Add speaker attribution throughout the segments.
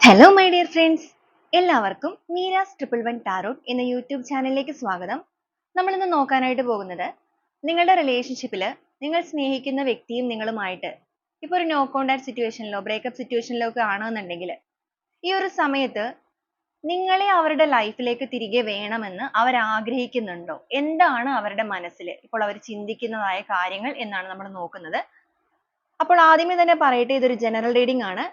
Speaker 1: Hello my dear friends, എല്ലാവർക്കും Meera's 111 tarot എന്ന YouTube ചാനലിലേക്ക് സ്വാഗതം. നമ്മൾ ഇന്ന് നോക്കാനായിട്ട് പോകുന്നത് നിങ്ങളുടെ റിലേഷൻഷിപ്പിൽ നിങ്ങൾ സ്നേഹിക്കുന്ന വ്യക്തിയും നിങ്ങളുമായിട്ട് ഇപ്പോൾ ഒരു നോ കോണ്ടാക്ട് സിറ്റുവേഷനിലോ ബ്രേക്കപ്പ് സിറ്റുവേഷനിലോ ഒക്കെ ആണെന്നുണ്ടെങ്കിൽ ഈ ഒരു സമയത്ത് നിങ്ങളെ അവരുടെ ലൈഫിലേക്ക് തിരികെ വേണമെന്ന് അവർ ആഗ്രഹിക്കുന്നുണ്ടോ? എന്താണ് അവരുടെ മനസ്സിൽ ഇപ്പോൾ അവർ ചിന്തിക്കുന്നതായ കാര്യങ്ങൾ എന്നാണ് നമ്മൾ നോക്കുന്നത്. അപ്പോൾ ആദ്യമേ തന്നെ പറയട്ടെ, ഇതൊരു ജനറൽ റീഡിംഗ് ആണ്.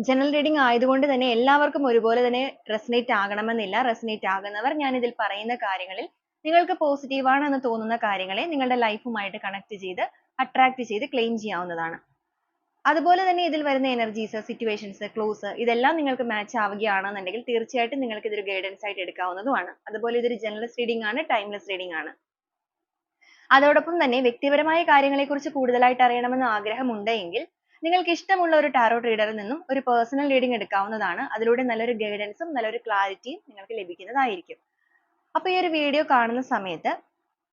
Speaker 1: ജനറൽ റീഡിംഗ് ആയതുകൊണ്ട് തന്നെ എല്ലാവർക്കും ഒരുപോലെ തന്നെ റെസനേറ്റ് ആകണമെന്നില്ല. റെസനേറ്റ് ആകുന്നവർ ഞാൻ ഇതിൽ പറയുന്ന കാര്യങ്ങളിൽ നിങ്ങൾക്ക് പോസിറ്റീവ് ആണെന്ന് തോന്നുന്ന കാര്യങ്ങളെ നിങ്ങളുടെ ലൈഫുമായിട്ട് കണക്ട് ചെയ്ത് അട്രാക്ട് ചെയ്ത് ക്ലെയിം ചെയ്യാവുന്നതാണ്. അതുപോലെ തന്നെ ഇതിൽ വരുന്ന എനർജീസ്, സിറ്റുവേഷൻസ്, ക്ലോസ് ഇതെല്ലാം നിങ്ങൾക്ക് മാച്ച് ആവുകയാണെന്നുണ്ടെങ്കിൽ തീർച്ചയായിട്ടും നിങ്ങൾക്ക് ഇതൊരു ഗൈഡൻസ് ആയിട്ട് എടുക്കാവുന്നതുമാണ്. അതുപോലെ ഇതൊരു ജനറൽ റീഡിംഗ് ആണ്, ടൈംലെസ് റീഡിംഗ് ആണ്. അതോടൊപ്പം തന്നെ വ്യക്തിപരമായ കാര്യങ്ങളെക്കുറിച്ച് കൂടുതലായിട്ട് അറിയണമെന്ന് ആഗ്രഹമുണ്ടെങ്കിൽ നിങ്ങൾക്ക് ഇഷ്ടമുള്ള ഒരു ടാരോട്ട് റീഡറിൽ നിന്നും ഒരു പേഴ്സണൽ റീഡിംഗ് എടുക്കാവുന്നതാണ്. അതിലൂടെ നല്ലൊരു ഗൈഡൻസും നല്ലൊരു ക്ലാരിറ്റിയും നിങ്ങൾക്ക് ലഭിക്കുന്നതായിരിക്കും. അപ്പോൾ ഈ ഒരു വീഡിയോ കാണുന്ന സമയത്ത്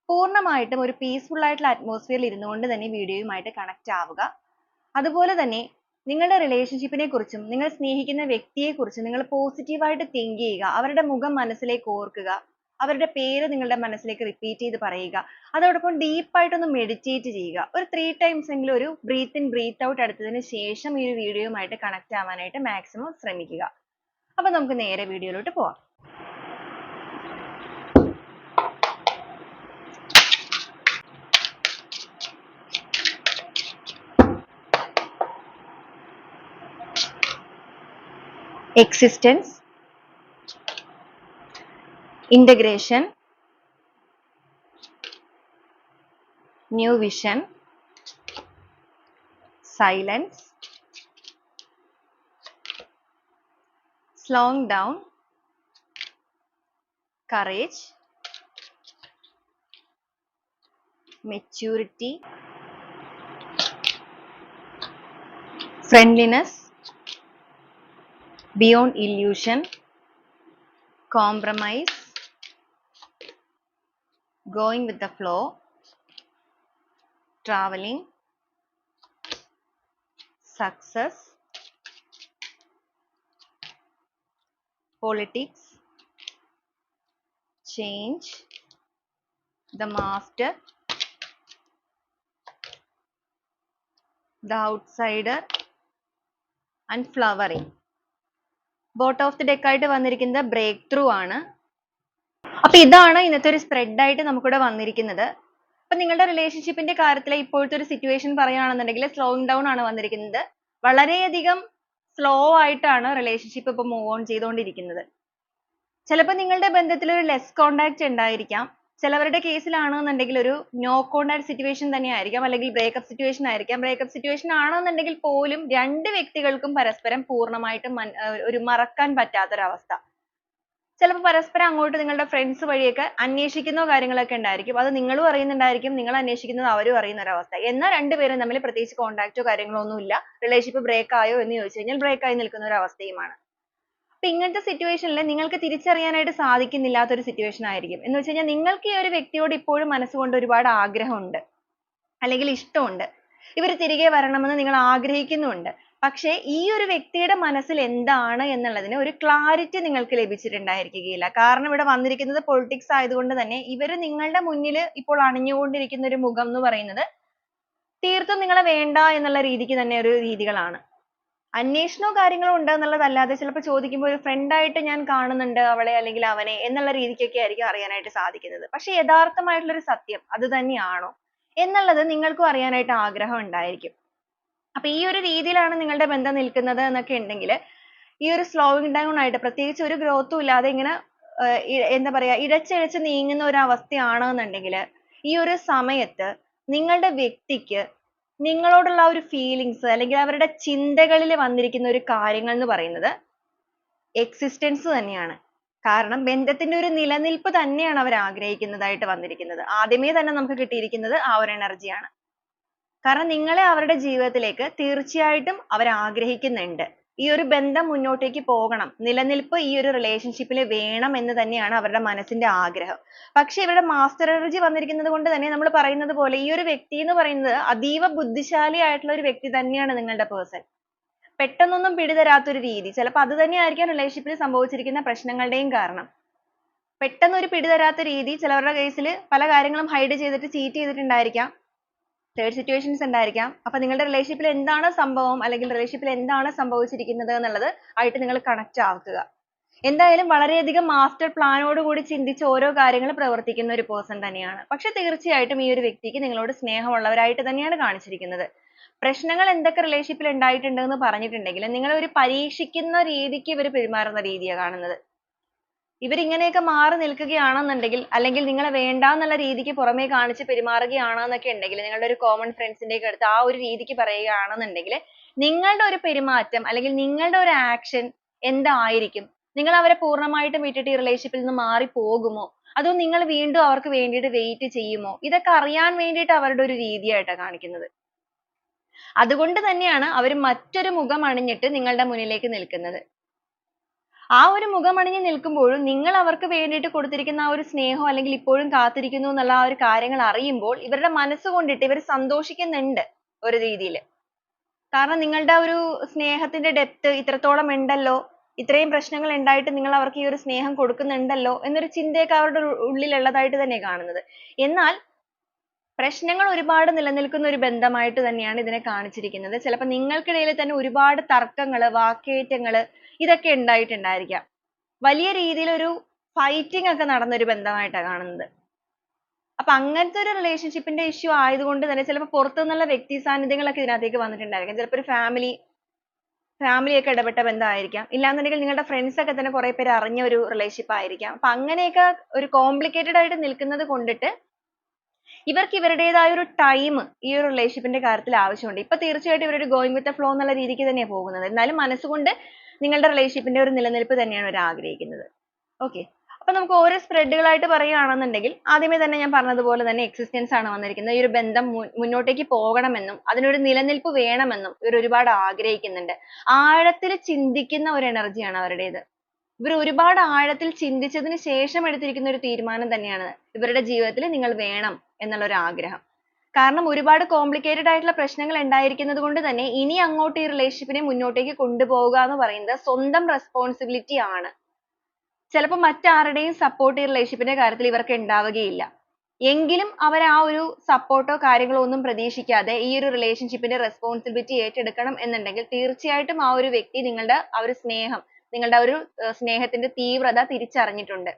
Speaker 1: പൂർണ്ണമായിട്ടും ഒരു പീസ്ഫുൾ ആയിട്ടുള്ള അറ്റ്മോസ്ഫിയറിൽ ഇരുന്നുകൊണ്ട് തന്നെ വീഡിയോയുമായിട്ട് കണക്ട് ആവുക. അതുപോലെ തന്നെ നിങ്ങളുടെ റിലേഷൻഷിപ്പിനെ കുറിച്ചും നിങ്ങൾ സ്നേഹിക്കുന്ന വ്യക്തിയെക്കുറിച്ചും നിങ്ങൾ പോസിറ്റീവായിട്ട് തിങ്ക് ചെയ്യുക. അവരുടെ മുഖം മനസ്സിലേക്ക് ഓർക്കുക. അവരുടെ പേര് നിങ്ങളുടെ മനസ്സിലേക്ക് റിപ്പീറ്റ് ചെയ്ത് പറയുക. അതോടൊപ്പം ഡീപ്പായിട്ടൊന്ന് മെഡിറ്റേറ്റ് ചെയ്യുക. ഒരു 3 ടൈംസ് എങ്കിലും ഒരു ബ്രീത്ത് ഇൻ ബ്രീത്ത് ഔട്ട് എടുത്തതിന് ശേഷം ഈ ഒരു വീഡിയോയുമായിട്ട് കണക്ട് ആവാനായിട്ട് മാക്സിമം ശ്രമിക്കുക. അപ്പോൾ നമുക്ക് നേരെ വീഡിയോയിലോട്ട് പോവാം. Existence, integration, new vision, silence, slowing down, courage, maturity, friendliness, beyond illusion, compromise, going with the flow, traveling, success, politics, change, the master, the outsider and flowering. Bottom of the deck ആയിട്ട് വന്നിരിക്കുന്നത് break through ആണ്. അപ്പൊ ഇതാണ് ഇന്നത്തെ ഒരു spread ആയിട്ട് നമുക്കിവിടെ വന്നിരിക്കുന്നത്. അപ്പൊ നിങ്ങളുടെ റിലേഷൻഷിപ്പിന്റെ കാര്യത്തിൽ ഇപ്പോഴത്തെ ഒരു സിറ്റുവേഷൻ പറയുകയാണെന്നുണ്ടെങ്കിൽ സ്ലോയിങ് ഡൗൺ ആണ് വന്നിരിക്കുന്നത്. വളരെയധികം സ്ലോ ആയിട്ടാണ് റിലേഷൻഷിപ്പ് ഇപ്പൊ മൂവ് ഓൺ ചെയ്തുകൊണ്ടിരിക്കുന്നത്. ചിലപ്പോൾ നിങ്ങളുടെ ബന്ധത്തിൽ ഒരു ലെസ് കോണ്ടാക്ട് ഉണ്ടായിരിക്കാം. ചിലവരുടെ കേസിലാണെന്നുണ്ടെങ്കിൽ ഒരു നോ കോണ്ടാക്ട് സിറ്റുവേഷൻ തന്നെ ആയിരിക്കാം, അല്ലെങ്കിൽ ബ്രേക്കപ്പ് സിറ്റുവേഷൻ ആയിരിക്കാം. ബ്രേക്കപ്പ് സിറ്റുവേഷൻ ആണെന്നുണ്ടെങ്കിൽ പോലും രണ്ട് വ്യക്തികൾക്കും പരസ്പരം പൂർണ്ണമായിട്ടും ഒരു മറക്കാൻ പറ്റാത്തൊരവസ്ഥ. ചിലപ്പോൾ പരസ്പരം അങ്ങോട്ട് നിങ്ങളുടെ ഫ്രണ്ട്സ് വഴിയൊക്കെ അന്വേഷിക്കുന്ന കാര്യങ്ങളൊക്കെ ഉണ്ടായിരിക്കും. അത് നിങ്ങളും അറിയുന്നുണ്ടായിരിക്കും, നിങ്ങൾ അന്വേഷിക്കുന്നത് അവരും അറിയുന്ന ഒരവസ്ഥ. എന്നാൽ രണ്ടുപേരും തമ്മിൽ പ്രത്യേകിച്ച് കോണ്ടാക്റ്റോ കാര്യങ്ങളോ ഒന്നുമില്ല. റിലേഷൻഷിപ്പ് ബ്രേക്ക് ആയോ എന്ന് ചോദിച്ചു കഴിഞ്ഞാൽ ബ്രേക്ക് ആയി നിൽക്കുന്ന ഒരു അവസ്ഥയുമാണ്. അപ്പൊ ഇങ്ങനത്തെ സിറ്റുവേഷനിൽ നിങ്ങൾക്ക് തിരിച്ചറിയാനായിട്ട് സാധിക്കുന്നില്ലാത്തൊരു സിറ്റുവേഷൻ ആയിരിക്കും. എന്ന് വെച്ച് കഴിഞ്ഞാൽ നിങ്ങൾക്ക് ഈ ഒരു വ്യക്തിയോട് ഇപ്പോഴും മനസ്സുകൊണ്ട് ഒരുപാട് ആഗ്രഹമുണ്ട്, അല്ലെങ്കിൽ ഇഷ്ടമുണ്ട്. ഇവർ തിരികെ വരണമെന്ന് നിങ്ങൾ ആഗ്രഹിക്കുന്നുണ്ട്. പക്ഷേ ഈ ഒരു വ്യക്തിയുടെ മനസ്സിൽ എന്താണ് എന്നുള്ളതിന് ഒരു ക്ലാരിറ്റി നിങ്ങൾക്ക് ലഭിച്ചിട്ടുണ്ടായിരിക്കുകയില്ല. കാരണം ഇവിടെ വന്നിരിക്കുന്നത് പൊളിറ്റിക്സ് ആയതുകൊണ്ട് തന്നെ ഇവർ നിങ്ങളുടെ മുന്നിൽ ഇപ്പോൾ അണിഞ്ഞുകൊണ്ടിരിക്കുന്ന ഒരു മുഖം എന്ന് പറയുന്നത് തീർത്തും നിങ്ങളെ വേണ്ട എന്നുള്ള രീതിക്ക് തന്നെ ഒരു രീതികളാണ്. അന്വേഷണവും കാര്യങ്ങളും ഉണ്ട് എന്നുള്ളതല്ലാതെ ചിലപ്പോൾ ചോദിക്കുമ്പോൾ ഒരു ഫ്രണ്ട് ആയിട്ട് ഞാൻ കാണുന്നുണ്ട് അവളെ അല്ലെങ്കിൽ അവനെ എന്നുള്ള രീതിക്കൊക്കെ ആയിരിക്കും അറിയാനായിട്ട് സാധിക്കുന്നത്. പക്ഷെ യഥാർത്ഥമായിട്ടുള്ള ഒരു സത്യം അത് തന്നെയാണോ എന്നുള്ളത് നിങ്ങൾക്കും അറിയാനായിട്ട് ആഗ്രഹം ഉണ്ടായിരിക്കും. അപ്പൊ ഈ ഒരു രീതിയിലാണ് നിങ്ങളുടെ ബന്ധം നിൽക്കുന്നത് എന്നൊക്കെ ഉണ്ടെങ്കിൽ ഈ ഒരു സ്ലോയിങ് ഡൗൺ ആയിട്ട് പ്രത്യേകിച്ച് ഒരു ഗ്രോത്തും ഇല്ലാതെ ഇങ്ങനെ എന്താ പറയാ ഇഴച്ചിഴച്ച് നീങ്ങുന്ന ഒരു അവസ്ഥയാണെന്നുണ്ടെങ്കിൽ ഈ ഒരു സമയത്ത് നിങ്ങളുടെ വ്യക്തിക്ക് നിങ്ങളോടുള്ള ഒരു ഫീലിങ്സ് അല്ലെങ്കിൽ അവരുടെ ചിന്തകളിൽ വന്നിരിക്കുന്ന ഒരു കാര്യങ്ങൾ എന്ന് പറയുന്നത് എക്സിസ്റ്റൻസ് തന്നെയാണ്. കാരണം ബന്ധത്തിന്റെ ഒരു നിലനിൽപ്പ് തന്നെയാണ് അവർ ആഗ്രഹിക്കുന്നതായിട്ട് വന്നിരിക്കുന്നത്. ആദ്യമേ തന്നെ നമുക്ക് കിട്ടിയിരിക്കുന്നത് ആ ഒരു എനർജിയാണ്. കാരണം നിങ്ങളെ അവരുടെ ജീവിതത്തിലേക്ക് തീർച്ചയായിട്ടും അവർ ആഗ്രഹിക്കുന്നുണ്ട്. ഈ ഒരു ബന്ധം മുന്നോട്ടേക്ക് പോകണം, നിലനിൽപ്പ് ഈ ഒരു റിലേഷൻഷിപ്പിൽ വേണം എന്ന് തന്നെയാണ് അവരുടെ മനസ്സിന്റെ ആഗ്രഹം. പക്ഷെ ഇവരുടെ മാസ്റ്റർ എനർജി വന്നിരിക്കുന്നത് കൊണ്ട് തന്നെ നമ്മൾ പറയുന്നത് പോലെ ഈ ഒരു വ്യക്തി എന്ന് പറയുന്നത് അതീവ ബുദ്ധിശാലി ആയിട്ടുള്ള ഒരു വ്യക്തി തന്നെയാണ് നിങ്ങളുടെ പേഴ്സൺ. പെട്ടെന്നൊന്നും പിടിതരാത്തൊരു രീതി. ചിലപ്പോൾ അത് തന്നെയായിരിക്കാം റിലേഷൻഷിപ്പിൽ സംഭവിച്ചിരിക്കുന്ന പ്രശ്നങ്ങളുടെയും കാരണം. പെട്ടെന്ന് ഒരു പിടിതരാത്ത രീതി, ചിലവരുടെ കേസിൽ പല കാര്യങ്ങളും ഹൈഡ് ചെയ്തിട്ട് ചീറ്റ് ചെയ്തിട്ടുണ്ടായിരിക്കാം. തേർഡ് സിറ്റുവേഷൻസ് ഉണ്ടായിരിക്കാം. അപ്പോൾ നിങ്ങളുടെ റിലേഷൻഷിപ്പിൽ എന്താണ് സംഭവം, അല്ലെങ്കിൽ റിലേഷൻഷിപ്പിൽ എന്താണ് സംഭവിച്ചിരിക്കുന്നത് എന്നുള്ളത് ആയിട്ട് നിങ്ങൾ കണക്ട് ആക്കുക. എന്തായാലും വളരെയധികം മാസ്റ്റർ പ്ലാനോട് കൂടി ചിന്തിച്ച് ഓരോ കാര്യങ്ങൾ പ്രവർത്തിക്കുന്ന ഒരു പേഴ്സൺ തന്നെയാണ്. പക്ഷെ തീർച്ചയായിട്ടും ഈ ഒരു വ്യക്തിക്ക് നിങ്ങളോട് സ്നേഹമുള്ളവരായിട്ട് തന്നെയാണ് കാണിച്ചിരിക്കുന്നത്. പ്രശ്നങ്ങൾ എന്തൊക്കെ റിലേഷൻഷിപ്പിൽ ഉണ്ടായിട്ടുണ്ട് എന്ന് പറഞ്ഞിട്ടുണ്ടെങ്കിൽ നിങ്ങൾ ഒരു പരീക്ഷിക്കുന്ന രീതിക്ക് ഇവർ പെരുമാറുന്ന രീതിയാണ് കാണുന്നത്. ഇവർ ഇങ്ങനെയൊക്കെ മാറി നിൽക്കുകയാണെന്നുണ്ടെങ്കിൽ, അല്ലെങ്കിൽ നിങ്ങളെ വേണ്ട എന്നുള്ള രീതിക്ക് പുറമേ കാണിച്ച് പെരുമാറുകയാണെന്നൊക്കെ ഉണ്ടെങ്കിൽ, നിങ്ങളുടെ ഒരു കോമൺ ഫ്രണ്ട്സിന്റെ ഒക്കെ അടുത്ത് ആ ഒരു രീതിക്ക് പറയുകയാണെന്നുണ്ടെങ്കിൽ, നിങ്ങളുടെ ഒരു പെരുമാറ്റം അല്ലെങ്കിൽ നിങ്ങളുടെ ഒരു ആക്ഷൻ എന്തായിരിക്കും? നിങ്ങൾ അവരെ പൂർണ്ണമായിട്ടും വിട്ടിട്ട് ഈ റിലേഷൻഷിപ്പിൽ നിന്ന് മാറി പോകുമോ, അതോ നിങ്ങൾ വീണ്ടും അവർക്ക് വേണ്ടിയിട്ട് വെയിറ്റ് ചെയ്യുമോ? ഇതൊക്കെ അറിയാൻ വേണ്ടിയിട്ട് അവരുടെ ഒരു രീതിയായിട്ടാണ് കാണിക്കുന്നത്. അതുകൊണ്ട് തന്നെയാണ് അവർ മറ്റൊരു മുഖം അണിഞ്ഞിട്ട് നിങ്ങളുടെ മുന്നിലേക്ക് നിൽക്കുന്നത്. ആ ഒരു മുഖമണിഞ്ഞ് നിൽക്കുമ്പോഴും നിങ്ങൾ അവർക്ക് വേണ്ടിയിട്ട് കൊടുത്തിരിക്കുന്ന ആ ഒരു സ്നേഹം, അല്ലെങ്കിൽ ഇപ്പോഴും കാത്തിരിക്കുന്നു എന്നുള്ള ആ ഒരു കാര്യങ്ങൾ അറിയുമ്പോൾ ഇവരുടെ മനസ്സുകൊണ്ടിട്ട് ഇവർ സന്തോഷിക്കുന്നുണ്ട് ഒരു രീതിയിൽ. കാരണം നിങ്ങളുടെ ഒരു സ്നേഹത്തിന്റെ ഡെപ്ത് ഇത്രത്തോളം ഉണ്ടല്ലോ, ഇത്രയും പ്രശ്നങ്ങൾ ഉണ്ടായിട്ട് നിങ്ങൾ അവർക്ക് ഈ ഒരു സ്നേഹം കൊടുക്കുന്നുണ്ടല്ലോ എന്നൊരു ചിന്തയൊക്കെ അവരുടെ ഉള്ളിലുള്ളതായിട്ട് തന്നെ കാണുന്നത്. എന്നാൽ പ്രശ്നങ്ങൾ ഒരുപാട് നിലനിൽക്കുന്ന ഒരു ബന്ധമായിട്ട് തന്നെയാണ് ഇതിനെ കാണിച്ചിരിക്കുന്നത്. ചിലപ്പോൾ നിങ്ങൾക്കിടയിൽ തന്നെ ഒരുപാട് തർക്കങ്ങൾ, വാക്കേറ്റങ്ങൾ ഇതൊക്കെ ഉണ്ടായിട്ടുണ്ടായിരിക്കാം. വലിയ രീതിയിൽ ഒരു ഫൈറ്റിംഗ് ഒക്കെ നടന്ന ഒരു ബന്ധമായിട്ടാണ് കാണുന്നത്. അപ്പൊ അങ്ങനത്തെ ഒരു റിലേഷൻഷിപ്പിന്റെ ഇഷ്യൂ ആയതുകൊണ്ട് തന്നെ ചിലപ്പോൾ പുറത്തുനിന്നുള്ള വ്യക്തി സാന്നിധ്യങ്ങളൊക്കെ ഇതിനകത്തേക്ക് വന്നിട്ടുണ്ടായിരിക്കാം. ചിലപ്പോൾ ഒരു ഫാമിലി ഒക്കെ ഇടപെട്ട ബന്ധമായിരിക്കാം. ഇല്ലാന്നുണ്ടെങ്കിൽ നിങ്ങളുടെ ഫ്രണ്ട്സ് ഒക്കെ തന്നെ കുറെ പേര് അറിഞ്ഞ ഒരു റിലേഷൻഷിപ്പ് ആയിരിക്കാം. അപ്പൊ അങ്ങനെയൊക്കെ ഒരു കോംപ്ലിക്കേറ്റഡ് ആയിട്ട് നിൽക്കുന്നത് കൊണ്ടിട്ട് ഇവർക്ക് ഇവരുടേതായ ഒരു ടൈം ഈ ഒരു റിലേഷൻഷിപ്പിന്റെ കാര്യത്തിൽ ആവശ്യമുണ്ട്. ഇപ്പൊ തീർച്ചയായിട്ടും ഇവരൊരു ഗോയിങ് വിത്ത് ദ ഫ്ലോ എന്നുള്ള രീതിക്ക് തന്നെയാണ് പോകുന്നത്. എന്നാലും മനസ്സുകൊണ്ട് നിങ്ങളുടെ റിലേഷൻഷിപ്പിന്റെ ഒരു നിലനിൽപ്പ് തന്നെയാണ് അവർ ആഗ്രഹിക്കുന്നത്. ഓക്കെ, അപ്പൊ നമുക്ക് ഓരോ സ്പ്രെഡുകളായിട്ട് പറയുകയാണെന്നുണ്ടെങ്കിൽ ആദ്യമേ തന്നെ ഞാൻ പറഞ്ഞതുപോലെ തന്നെ എക്സിസ്റ്റൻസ് ആണ് വന്നിരിക്കുന്നത്. ഈ ഒരു ബന്ധം മുന്നോട്ടേക്ക് പോകണമെന്നും അതിനൊരു നിലനിൽപ്പ് വേണമെന്നും ഇവർ ഒരുപാട് ആഗ്രഹിക്കുന്നുണ്ട്. ആഴത്തിൽ ചിന്തിക്കുന്ന ഒരു എനർജിയാണ് അവരുടേത്. ഇവർ ഒരുപാട് ആഴത്തിൽ ചിന്തിച്ചതിന് ശേഷം എടുത്തിരിക്കുന്ന ഒരു തീരുമാനം തന്നെയാണ് ഇവരുടെ ജീവിതത്തിൽ നിങ്ങൾ വേണം എന്നുള്ള ഒരു ആഗ്രഹം. കാരണം ഒരുപാട് കോംപ്ലിക്കേറ്റഡ് ആയിട്ടുള്ള പ്രശ്നങ്ങൾ ഉണ്ടായിരിക്കുന്നത് കൊണ്ട് തന്നെ ഇനി അങ്ങോട്ട് ഈ റിലേഷൻഷിപ്പിനെ മുന്നോട്ടേക്ക് കൊണ്ടുപോവുക എന്ന് പറയുന്നത് സ്വന്തം റെസ്പോൺസിബിലിറ്റി ആണ്. ചിലപ്പോൾ മറ്റാരുടെയും സപ്പോർട്ട് ഈ റിലേഷൻഷിപ്പിന്റെ കാര്യത്തിൽ ഇവർക്ക് ഉണ്ടാവുകയില്ല. എങ്കിലും അവർ ആ ഒരു സപ്പോർട്ടോ കാര്യങ്ങളോ ഒന്നും പ്രതീക്ഷിക്കാതെ ഈ ഒരു റിലേഷൻഷിപ്പിന്റെ റെസ്പോൺസിബിലിറ്റി ഏറ്റെടുക്കണം എന്നുണ്ടെങ്കിൽ തീർച്ചയായിട്ടും ആ ഒരു വ്യക്തി നിങ്ങളുടെ ആ ഒരു സ്നേഹം, നിങ്ങളുടെ ഒരു സ്നേഹത്തിന്റെ തീവ്രത തിരിച്ചറിഞ്ഞിട്ടുണ്ട്.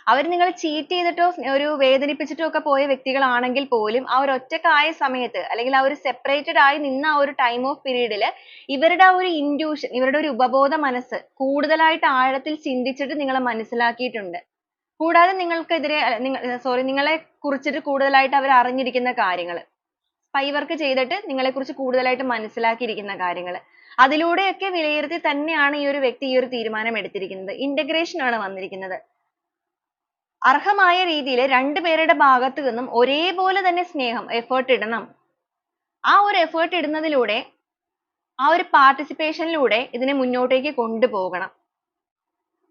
Speaker 1: അവർ നിങ്ങളെ ചീറ്റ് ചെയ്തിട്ടോ ഒരു വേദനിപ്പിച്ചിട്ടോ ഒക്കെ പോയ വ്യക്തികളാണെങ്കിൽ പോലും ആ ഒരു ഒറ്റക്കായ സമയത്ത്, അല്ലെങ്കിൽ ആ ഒരു സെപ്പറേറ്റഡ് ആയി നിന്ന ആ ഒരു ടൈം ഓഫ് പീരീഡിൽ ഇവരുടെ ആ ഒരു ഇൻറ്റ്യൂഷൻ, ഇവരുടെ ഒരു ഉപബോധ മനസ്സ് കൂടുതലായിട്ട് ആഴത്തിൽ ചിന്തിച്ചിട്ട് നിങ്ങളെ മനസ്സിലാക്കിയിട്ടുണ്ട്. കൂടാതെ നിങ്ങൾക്കെതിരെ നിങ്ങളെ കുറിച്ചിട്ട് കൂടുതലായിട്ട് അവർ അറിഞ്ഞിരിക്കുന്ന കാര്യങ്ങൾ, സ്പൈ വർക്ക് ചെയ്തിട്ട് നിങ്ങളെ കുറിച്ച് കൂടുതലായിട്ട് മനസ്സിലാക്കിയിരിക്കുന്ന കാര്യങ്ങൾ, അതിലൂടെയൊക്കെ വിലയിരുത്തി തന്നെയാണ് ഈ ഒരു വ്യക്തി ഈ ഒരു തീരുമാനം എടുത്തിരിക്കുന്നത്. ഇന്റഗ്രേഷൻ ആണ് വന്നിരിക്കുന്നത്. അർഹമായ രീതിയിൽ രണ്ടുപേരുടെ ഭാഗത്തു നിന്നും ഒരേപോലെ തന്നെ സ്നേഹം, എഫേർട്ട് ഇടണം. ആ ഒരു എഫേർട്ട് ഇടുന്നതിലൂടെ, ആ ഒരു പാർട്ടിസിപ്പേഷനിലൂടെ ഇതിനെ മുന്നോട്ടേക്ക് കൊണ്ടുപോകണം.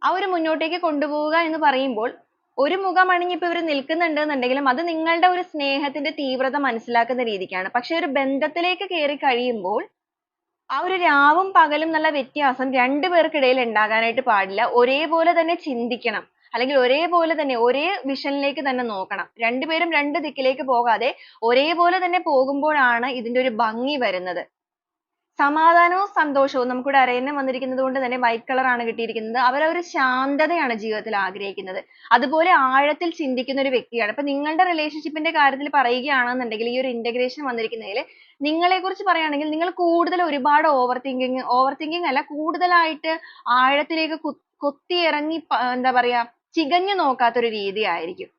Speaker 1: ആ ഒരു മുന്നോട്ടേക്ക് കൊണ്ടുപോവുക എന്ന് പറയുമ്പോൾ ഒരു മുഖമണിഞ്ഞ് ഇപ്പൊ ഇവർ നിൽക്കുന്നുണ്ട് എന്നുണ്ടെങ്കിലും അത് നിങ്ങളുടെ ഒരു സ്നേഹത്തിന്റെ തീവ്രത മനസ്സിലാക്കുന്ന രീതിക്കാണ്. പക്ഷെ ഒരു ബന്ധത്തിലേക്ക് കയറി കഴിയുമ്പോൾ ആ ഒരു രാവും പകലും എന്നുള്ള വ്യത്യാസം രണ്ടുപേർക്കിടയിൽ ഉണ്ടാകാനായിട്ട് പാടില്ല. ഒരേപോലെ തന്നെ ചിന്തിക്കണം, അല്ലെങ്കിൽ ഒരേപോലെ തന്നെ ഒരേ വിഷനിലേക്ക് തന്നെ നോക്കണം. രണ്ടുപേരും രണ്ട് ദിക്കിലേക്ക് പോകാതെ ഒരേപോലെ തന്നെ പോകുമ്പോഴാണ് ഇതിന്റെ ഒരു ഭംഗി വരുന്നത്. സമാധാനവും സന്തോഷവും നമുക്കിവിടെ അരയന്നം വന്നിരിക്കുന്നത് കൊണ്ട് തന്നെ വൈറ്റ് കളർ ആണ് കിട്ടിയിരിക്കുന്നത്. അവർ ഒരു ശാന്തതയാണ് ജീവിതത്തിൽ ആഗ്രഹിക്കുന്നത്. അതുപോലെ ആഴത്തിൽ ചിന്തിക്കുന്ന ഒരു വ്യക്തിയാണ്. ഇപ്പൊ നിങ്ങളുടെ റിലേഷൻഷിപ്പിന്റെ കാര്യത്തിൽ പറയുകയാണെന്നുണ്ടെങ്കിൽ ഈ ഒരു ഇന്റഗ്രേഷൻ വന്നിരിക്കുന്നതിൽ നിങ്ങളെ കുറിച്ച് പറയുകയാണെങ്കിൽ നിങ്ങൾ കൂടുതൽ ഒരുപാട് ഓവർ തിങ്കിങ് അല്ല, കൂടുതലായിട്ട് ആഴത്തിലേക്ക് കൊത്തിയിറങ്ങി എന്താ പറയാ ചികഞ്ഞു നോക്കാത്ത ഒരു രീതി ആയിരിക്കും.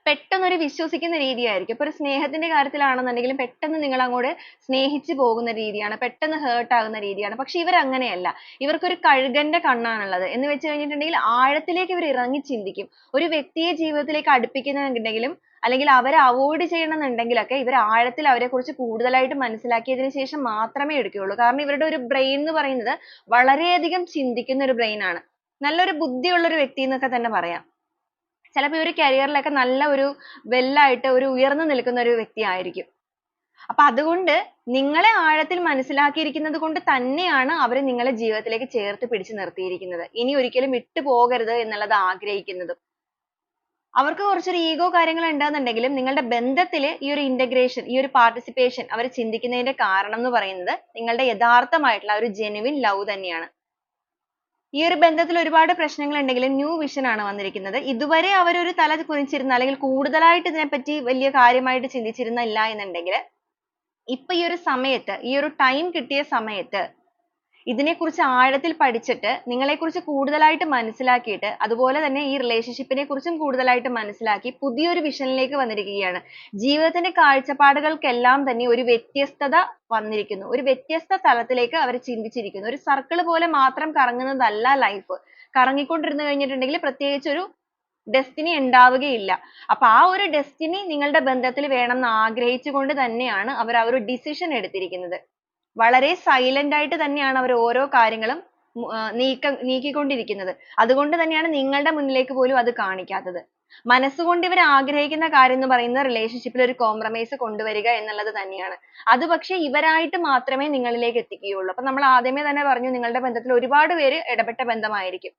Speaker 1: പെട്ടെന്ന് ഒരു വിശ്വസിക്കുന്ന രീതിയായിരിക്കും. ഇപ്പൊ ഒരു സ്നേഹത്തിന്റെ കാര്യത്തിലാണെന്നുണ്ടെങ്കിലും പെട്ടെന്ന് നിങ്ങൾ അങ്ങോട്ട് സ്നേഹിച്ചു പോകുന്ന രീതിയാണ്, പെട്ടെന്ന് ഹേർട്ട് ആകുന്ന രീതിയാണ്. പക്ഷെ ഇവർ അങ്ങനെയല്ല. ഇവർക്കൊരു കഴുകന്റെ കണ്ണാണുള്ളത്. എന്ന് വെച്ച് കഴിഞ്ഞിട്ടുണ്ടെങ്കിൽ ആഴത്തിലേക്ക് ഇവർ ഇറങ്ങി ചിന്തിക്കും. ഒരു വ്യക്തിയെ ജീവിതത്തിലേക്ക് അടുപ്പിക്കുന്നുണ്ടെങ്കിലും അല്ലെങ്കിൽ അവരെ അവോയ്ഡ് ചെയ്യണമെന്നുണ്ടെങ്കിലൊക്കെ ഇവർ ആഴത്തിൽ അവരെ കുറിച്ച് കൂടുതലായിട്ട് മനസ്സിലാക്കിയതിനു ശേഷം മാത്രമേ എടുക്കുകയുള്ളൂ. കാരണം ഇവരുടെ ഒരു ബ്രെയിൻ എന്ന് പറയുന്നത് വളരെയധികം ചിന്തിക്കുന്ന ഒരു ബ്രെയിൻ ആണ്. നല്ലൊരു ബുദ്ധിയുള്ള ഒരു വ്യക്തി എന്നൊക്കെ തന്നെ പറയാം. ചിലപ്പോൾ ഒരു കരിയറിലൊക്കെ നല്ല ഒരു വെല്ലായിട്ട് ഒരു ഉയർന്നു നിൽക്കുന്ന ഒരു വ്യക്തി ആയിരിക്കും. അപ്പൊ അതുകൊണ്ട് നിങ്ങളെ ആഴത്തിൽ മനസ്സിലാക്കിയിരിക്കുന്നത് കൊണ്ട് തന്നെയാണ് അവർ നിങ്ങളെ ജീവിതത്തിലേക്ക് ചേർത്ത് പിടിച്ച് നിർത്തിയിരിക്കുന്നത്. ഇനി ഒരിക്കലും വിട്ടു പോകരുത് എന്നുള്ളത് ആഗ്രഹിക്കുന്നതും. അവർക്ക് കുറച്ചൊരു ഈഗോ കാര്യങ്ങൾ ഉണ്ടെന്നുണ്ടെങ്കിലും നിങ്ങളുടെ ബന്ധത്തിൽ ഈ ഒരു ഇന്റഗ്രേഷൻ, ഈ ഒരു പാർട്ടിസിപ്പേഷൻ അവർ ചിന്തിക്കുന്നതിന്റെ കാരണം എന്ന് പറയുന്നത് നിങ്ങളുടെ യഥാർത്ഥമായിട്ടുള്ള ഒരു ജെനുവിൻ ലവ് തന്നെയാണ്. ഈ ഒരു ബന്ധത്തിൽ ഒരുപാട് പ്രശ്നങ്ങൾ ഉണ്ടെങ്കിലും ന്യൂ വിഷൻ ആണ് വന്നിരിക്കുന്നത്. ഇതുവരെ അവർ ഒരു തല കുനിച്ചിരുന്ന അല്ലെങ്കിൽ കൂടുതലായിട്ട് ഇതിനെപ്പറ്റി വലിയ കാര്യമായിട്ട് ചിന്തിച്ചിരുന്നില്ല എന്നുണ്ടെങ്കിൽ ഇപ്പൊ ഈ ഒരു സമയത്ത്, ഈ ഒരു ടൈം കിട്ടിയ സമയത്ത് ഇതിനെക്കുറിച്ച് ആഴത്തിൽ പഠിച്ചിട്ട് നിങ്ങളെക്കുറിച്ച് കൂടുതലായിട്ട് മനസ്സിലാക്കിയിട്ട് അതുപോലെ തന്നെ ഈ റിലേഷൻഷിപ്പിനെ കുറിച്ചും കൂടുതലായിട്ട് മനസ്സിലാക്കി പുതിയൊരു വിഷനിലേക്ക് വന്നിരിക്കുകയാണ്. ജീവിതത്തിന്റെ കാഴ്ചപ്പാടുകൾക്കെല്ലാം തന്നെ ഒരു വ്യത്യസ്തത വന്നിരിക്കുന്നു. ഒരു വ്യത്യസ്ത തലത്തിലേക്ക് അവർ ചിന്തിച്ചിരിക്കുന്നു. ഒരു സർക്കിൾ പോലെ മാത്രം കറങ്ങുന്നതല്ല ലൈഫ്. കറങ്ങിക്കൊണ്ടിരുന്നു കഴിഞ്ഞിട്ടുണ്ടെങ്കിൽ പ്രത്യേകിച്ച് ഒരു ഡെസ്റ്റിനി ഉണ്ടാവുകയില്ല. അപ്പൊ ആ ഒരു ഡെസ്റ്റിനി നിങ്ങളുടെ ബന്ധത്തിൽ വേണമെന്ന് ആഗ്രഹിച്ചുകൊണ്ട് തന്നെയാണ് അവർ ആ ഒരു ഡിസിഷൻ എടുത്തിരിക്കുന്നത്. വളരെ സൈലന്റ് ആയിട്ട് തന്നെയാണ് അവർ ഓരോ കാര്യങ്ങളും നീക്കിക്കൊണ്ടിരിക്കുന്നത്. അതുകൊണ്ട് തന്നെയാണ് നിങ്ങളുടെ മുന്നിലേക്ക് പോലും അത് കാണിക്കാത്തത്. മനസ്സുകൊണ്ട് ഇവർ ആഗ്രഹിക്കുന്ന കാര്യം എന്ന് പറയുന്നത് റിലേഷൻഷിപ്പിൽ ഒരു കോംപ്രമൈസ് കൊണ്ടുവരിക എന്നുള്ളത് തന്നെയാണ്. അത് പക്ഷേ ഇവരായിട്ട് മാത്രമേ നിങ്ങളിലേക്ക് എത്തിക്കുകയുള്ളൂ. അപ്പൊ നമ്മൾ ആദ്യമേ തന്നെ പറഞ്ഞു നിങ്ങളുടെ ബന്ധത്തിൽ ഒരുപാട് പേര് ഇടപെട്ട ബന്ധമായിരിക്കും.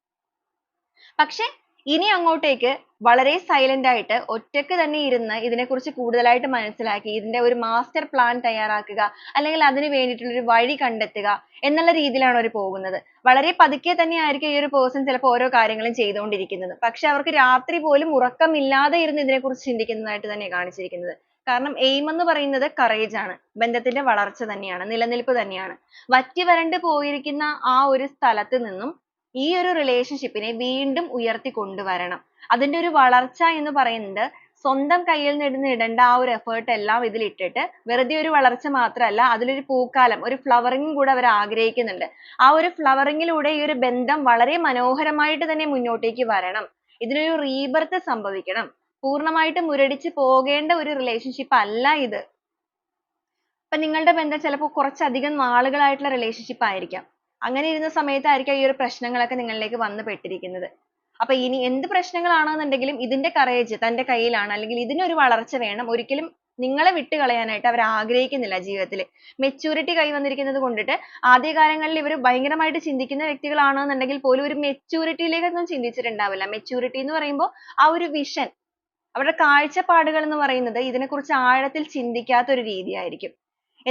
Speaker 1: പക്ഷെ ഇനി അങ്ങോട്ടേക്ക് വളരെ സൈലന്റ് ആയിട്ട് ഒറ്റയ്ക്ക് തന്നെ ഇരുന്ന് ഇതിനെക്കുറിച്ച് കൂടുതലായിട്ട് മനസ്സിലാക്കി ഇതിന്റെ ഒരു മാസ്റ്റർ പ്ലാൻ തയ്യാറാക്കുക, അല്ലെങ്കിൽ അതിന് വേണ്ടിയിട്ടുള്ള ഒരു വഴി കണ്ടെത്തുക എന്നുള്ള രീതിയിലാണ് അവർ പോകുന്നത്. വളരെ പതുക്കെ തന്നെ ആയിരിക്കും ഈ ഒരു പേഴ്സൺ ചിലപ്പോൾ ഓരോ കാര്യങ്ങളും ചെയ്തുകൊണ്ടിരിക്കുന്നത്. പക്ഷെ അവർക്ക് രാത്രി പോലും ഉറക്കമില്ലാതെ ഇരുന്ന് ഇതിനെക്കുറിച്ച് ചിന്തിക്കുന്നതായിട്ട് തന്നെ കാണിച്ചിരിക്കുന്നത്. കാരണം എയിം എന്ന് പറയുന്നത് കറേജ് ആണ്, ബന്ധത്തിന്റെ വളർച്ച തന്നെയാണ്, നിലനിൽപ്പ് തന്നെയാണ്. വറ്റി വരണ്ട് പോയിരിക്കുന്ന ആ ഒരു സ്ഥലത്ത് നിന്നും ഈ ഒരു റിലേഷൻഷിപ്പിനെ വീണ്ടും ഉയർത്തി കൊണ്ടുവരണം. അതിന്റെ ഒരു വളർച്ച എന്ന് പറയുന്നത് സ്വന്തം കയ്യിൽ നിന്ന് ഇടേണ്ട ആ ഒരു എഫേർട്ട് എല്ലാം ഇതിൽ ഇട്ടിട്ട് വെറുതെ ഒരു വളർച്ച മാത്രമല്ല, അതിലൊരു പൂക്കാലം, ഒരു ഫ്ലവറിംഗ് കൂടെ അവർ ആഗ്രഹിക്കുന്നുണ്ട്. ആ ഒരു ഫ്ലവറിങ്ങിലൂടെ ഈ ഒരു ബന്ധം വളരെ മനോഹരമായിട്ട് തന്നെ മുന്നോട്ടേക്ക് വരണം. ഇതിനൊരു റീബർത്ത് സംഭവിക്കണം. പൂർണ്ണമായിട്ട് മുരടിച്ച് പോകേണ്ട ഒരു റിലേഷൻഷിപ്പ് അല്ല ഇത്. ഇപ്പൊ നിങ്ങളുടെ ബന്ധം ചിലപ്പോൾ കുറച്ചധികം നാളുകളായിട്ടുള്ള റിലേഷൻഷിപ്പ് ആയിരിക്കാം. അങ്ങനെ ഇരുന്ന സമയത്തായിരിക്കാം ഈ ഒരു പ്രശ്നങ്ങളൊക്കെ നിങ്ങളിലേക്ക് വന്നു പെട്ടിരിക്കുന്നത്. അപ്പൊ ഇനി എന്ത് പ്രശ്നങ്ങളാണെന്നുണ്ടെങ്കിലും ഇതിന്റെ കറേജ് തന്റെ കയ്യിലാണ്, അല്ലെങ്കിൽ ഇതിനൊരു വളർച്ച വേണം. ഒരിക്കലും നിങ്ങളെ വിട്ട് കളയാനായിട്ട് അവർ ആഗ്രഹിക്കുന്നില്ല ജീവിതത്തിൽ. മെച്യൂരിറ്റി കൈവന്നിരിക്കുന്നത് കൊണ്ടിട്ട് ആദ്യകാലങ്ങളിൽ ഇവർ ഭയങ്കരമായിട്ട് ചിന്തിക്കുന്ന വ്യക്തികളാണെന്നുണ്ടെങ്കിൽ പോലും ഒരു മെച്യൂരിറ്റിയിലേക്കൊന്നും ചിന്തിച്ചിട്ടുണ്ടാവില്ല. മെച്യൂരിറ്റി എന്ന് പറയുമ്പോൾ ആ ഒരു വിഷൻ, അവരുടെ കാഴ്ചപ്പാടുകൾ എന്ന് പറയുന്നത് ഇതിനെക്കുറിച്ച് ആഴത്തിൽ ചിന്തിക്കാത്ത ഒരു രീതിയായിരിക്കും.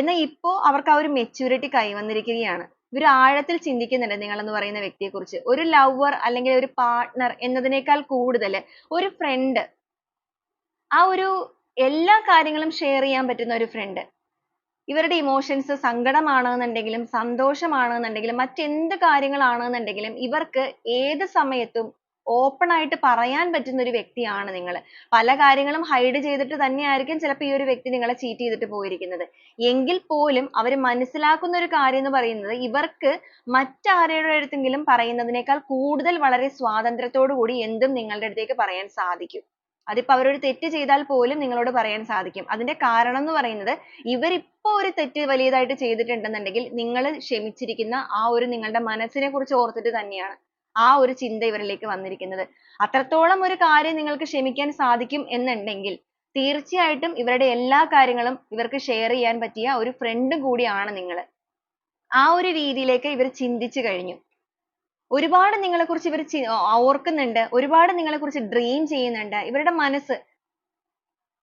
Speaker 1: എന്നാൽ ഇപ്പോ അവർക്ക് ആ ഒരു മെച്യൂരിറ്റി കൈവന്നിരിക്കുകയാണ്. ഇവർ ആഴത്തിൽ ചിന്തിക്കുന്നുണ്ട് നിങ്ങൾ എന്ന് പറയുന്ന വ്യക്തിയെക്കുറിച്ച്. ഒരു ലവർ അല്ലെങ്കിൽ ഒരു പാർട്ട്ണർ എന്നതിനേക്കാൾ കൂടുതൽ ഒരു ഫ്രണ്ട്, ആ ഒരു എല്ലാ കാര്യങ്ങളും ഷെയർ ചെയ്യാൻ പറ്റുന്ന ഒരു ഫ്രണ്ട്. ഇവരുടെ ഇമോഷൻസ് സങ്കടമാണെന്നുണ്ടെങ്കിലും സന്തോഷമാണെന്നുണ്ടെങ്കിലും മറ്റെന്ത് കാര്യങ്ങളാണെന്നുണ്ടെങ്കിലും ഇവർക്ക് ഏത് സമയത്തും ഓപ്പൺ ആയിട്ട് പറയാൻ പറ്റുന്ന ഒരു വ്യക്തിയാണ് നിങ്ങൾ. പല കാര്യങ്ങളും ഹൈഡ് ചെയ്തിട്ട് തന്നെയായിരിക്കും ചിലപ്പോൾ ഈ ഒരു വ്യക്തി നിങ്ങളെ ചീറ്റ് ചെയ്തിട്ട് പോയിരിക്കുന്നത്. എങ്കിൽ പോലും അവർ മനസ്സിലാക്കുന്ന ഒരു കാര്യം എന്ന് പറയുന്നത് ഇവർക്ക് മറ്റാരുടെ അടുത്തെങ്കിലും പറയുന്നതിനേക്കാൾ കൂടുതൽ വളരെ സ്വാതന്ത്ര്യത്തോടു കൂടി എന്തും നിങ്ങളുടെ അടുത്തേക്ക് പറയാൻ സാധിക്കും. അതിപ്പോ അവരൊരു തെറ്റ് ചെയ്താൽ പോലും നിങ്ങളോട് പറയാൻ സാധിക്കും. അതിന്റെ കാരണം എന്ന് പറയുന്നത് ഇവരിപ്പോ ഒരു തെറ്റ് വലിയതായിട്ട് ചെയ്തിട്ടുണ്ടെന്നുണ്ടെങ്കിൽ നിങ്ങൾ ക്ഷമിച്ചിരിക്കുന്ന ആ ഒരു നിങ്ങളുടെ മനസ്സിനെ കുറിച്ച് ഓർത്തിട്ട് തന്നെയാണ് ആ ഒരു ചിന്ത ഇവരിലേക്ക് വന്നിരിക്കുന്നത്. അത്രത്തോളം ഒരു കാര്യം നിങ്ങൾക്ക് ക്ഷമിക്കാൻ സാധിക്കും എന്നുണ്ടെങ്കിൽ തീർച്ചയായിട്ടും ഇവരുടെ എല്ലാ കാര്യങ്ങളും ഇവർക്ക് ഷെയർ ചെയ്യാൻ പറ്റിയ ഒരു ഫ്രണ്ട് കൂടിയാണ് നിങ്ങൾ. ആ ഒരു രീതിയിലേക്ക് ഇവർ ചിന്തിച്ചു കഴിഞ്ഞു. ഒരുപാട് നിങ്ങളെക്കുറിച്ച് ഇവർ ഓർക്കുന്നുണ്ട്. ഒരുപാട് നിങ്ങളെക്കുറിച്ച് ഡ്രീം ചെയ്യുന്നുണ്ട്. ഇവരുടെ മനസ്സ്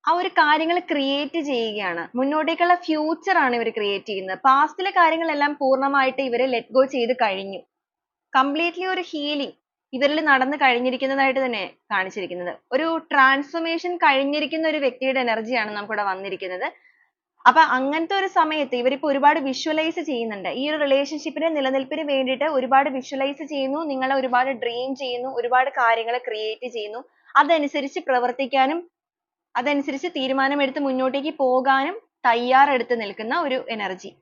Speaker 1: ആ ഒരു കാര്യങ്ങൾ ക്രിയേറ്റ് ചെയ്യുകയാണ്. മുന്നോട്ടേക്കുള്ള ഫ്യൂച്ചർ ആണ് ഇവർ ക്രിയേറ്റ് ചെയ്യുന്നത്. പാസ്റ്റിലെ കാര്യങ്ങളെല്ലാം പൂർണ്ണമായിട്ട് ഇവർ ലെറ്റ് ഗോ ചെയ്ത് കഴിഞ്ഞു. കംപ്ലീറ്റ്ലി ഒരു ഹീലിംഗ് ഇവരിൽ നടന്നു കഴിഞ്ഞിരിക്കുന്നതായിട്ട് തന്നെ കാണിച്ചിരിക്കുന്നത്. ഒരു ട്രാൻസ്ഫോർമേഷൻ കഴിഞ്ഞിരിക്കുന്ന ഒരു വ്യക്തിയുടെ എനർജിയാണ് നമുക്കിവിടെ വന്നിരിക്കുന്നത്. അപ്പൊ അങ്ങനത്തെ ഒരു സമയത്ത് ഇവരിപ്പോ ഒരുപാട് വിഷ്വലൈസ് ചെയ്യുന്നുണ്ട്. ഈ ഒരു റിലേഷൻഷിപ്പിന്റെ നിലനിൽപ്പിന് വേണ്ടിയിട്ട് ഒരുപാട് വിഷ്വലൈസ് ചെയ്യുന്നു, നിങ്ങളെ ഒരുപാട് ഡ്രീം ചെയ്യുന്നു, ഒരുപാട് കാര്യങ്ങൾ ക്രിയേറ്റ് ചെയ്യുന്നു. അതനുസരിച്ച് പ്രവർത്തിക്കാനും അതനുസരിച്ച് തീരുമാനമെടുത്ത് മുന്നോട്ടേക്ക് പോകാനും തയ്യാറെടുത്ത് നിൽക്കുന്ന ഒരു എനർജി.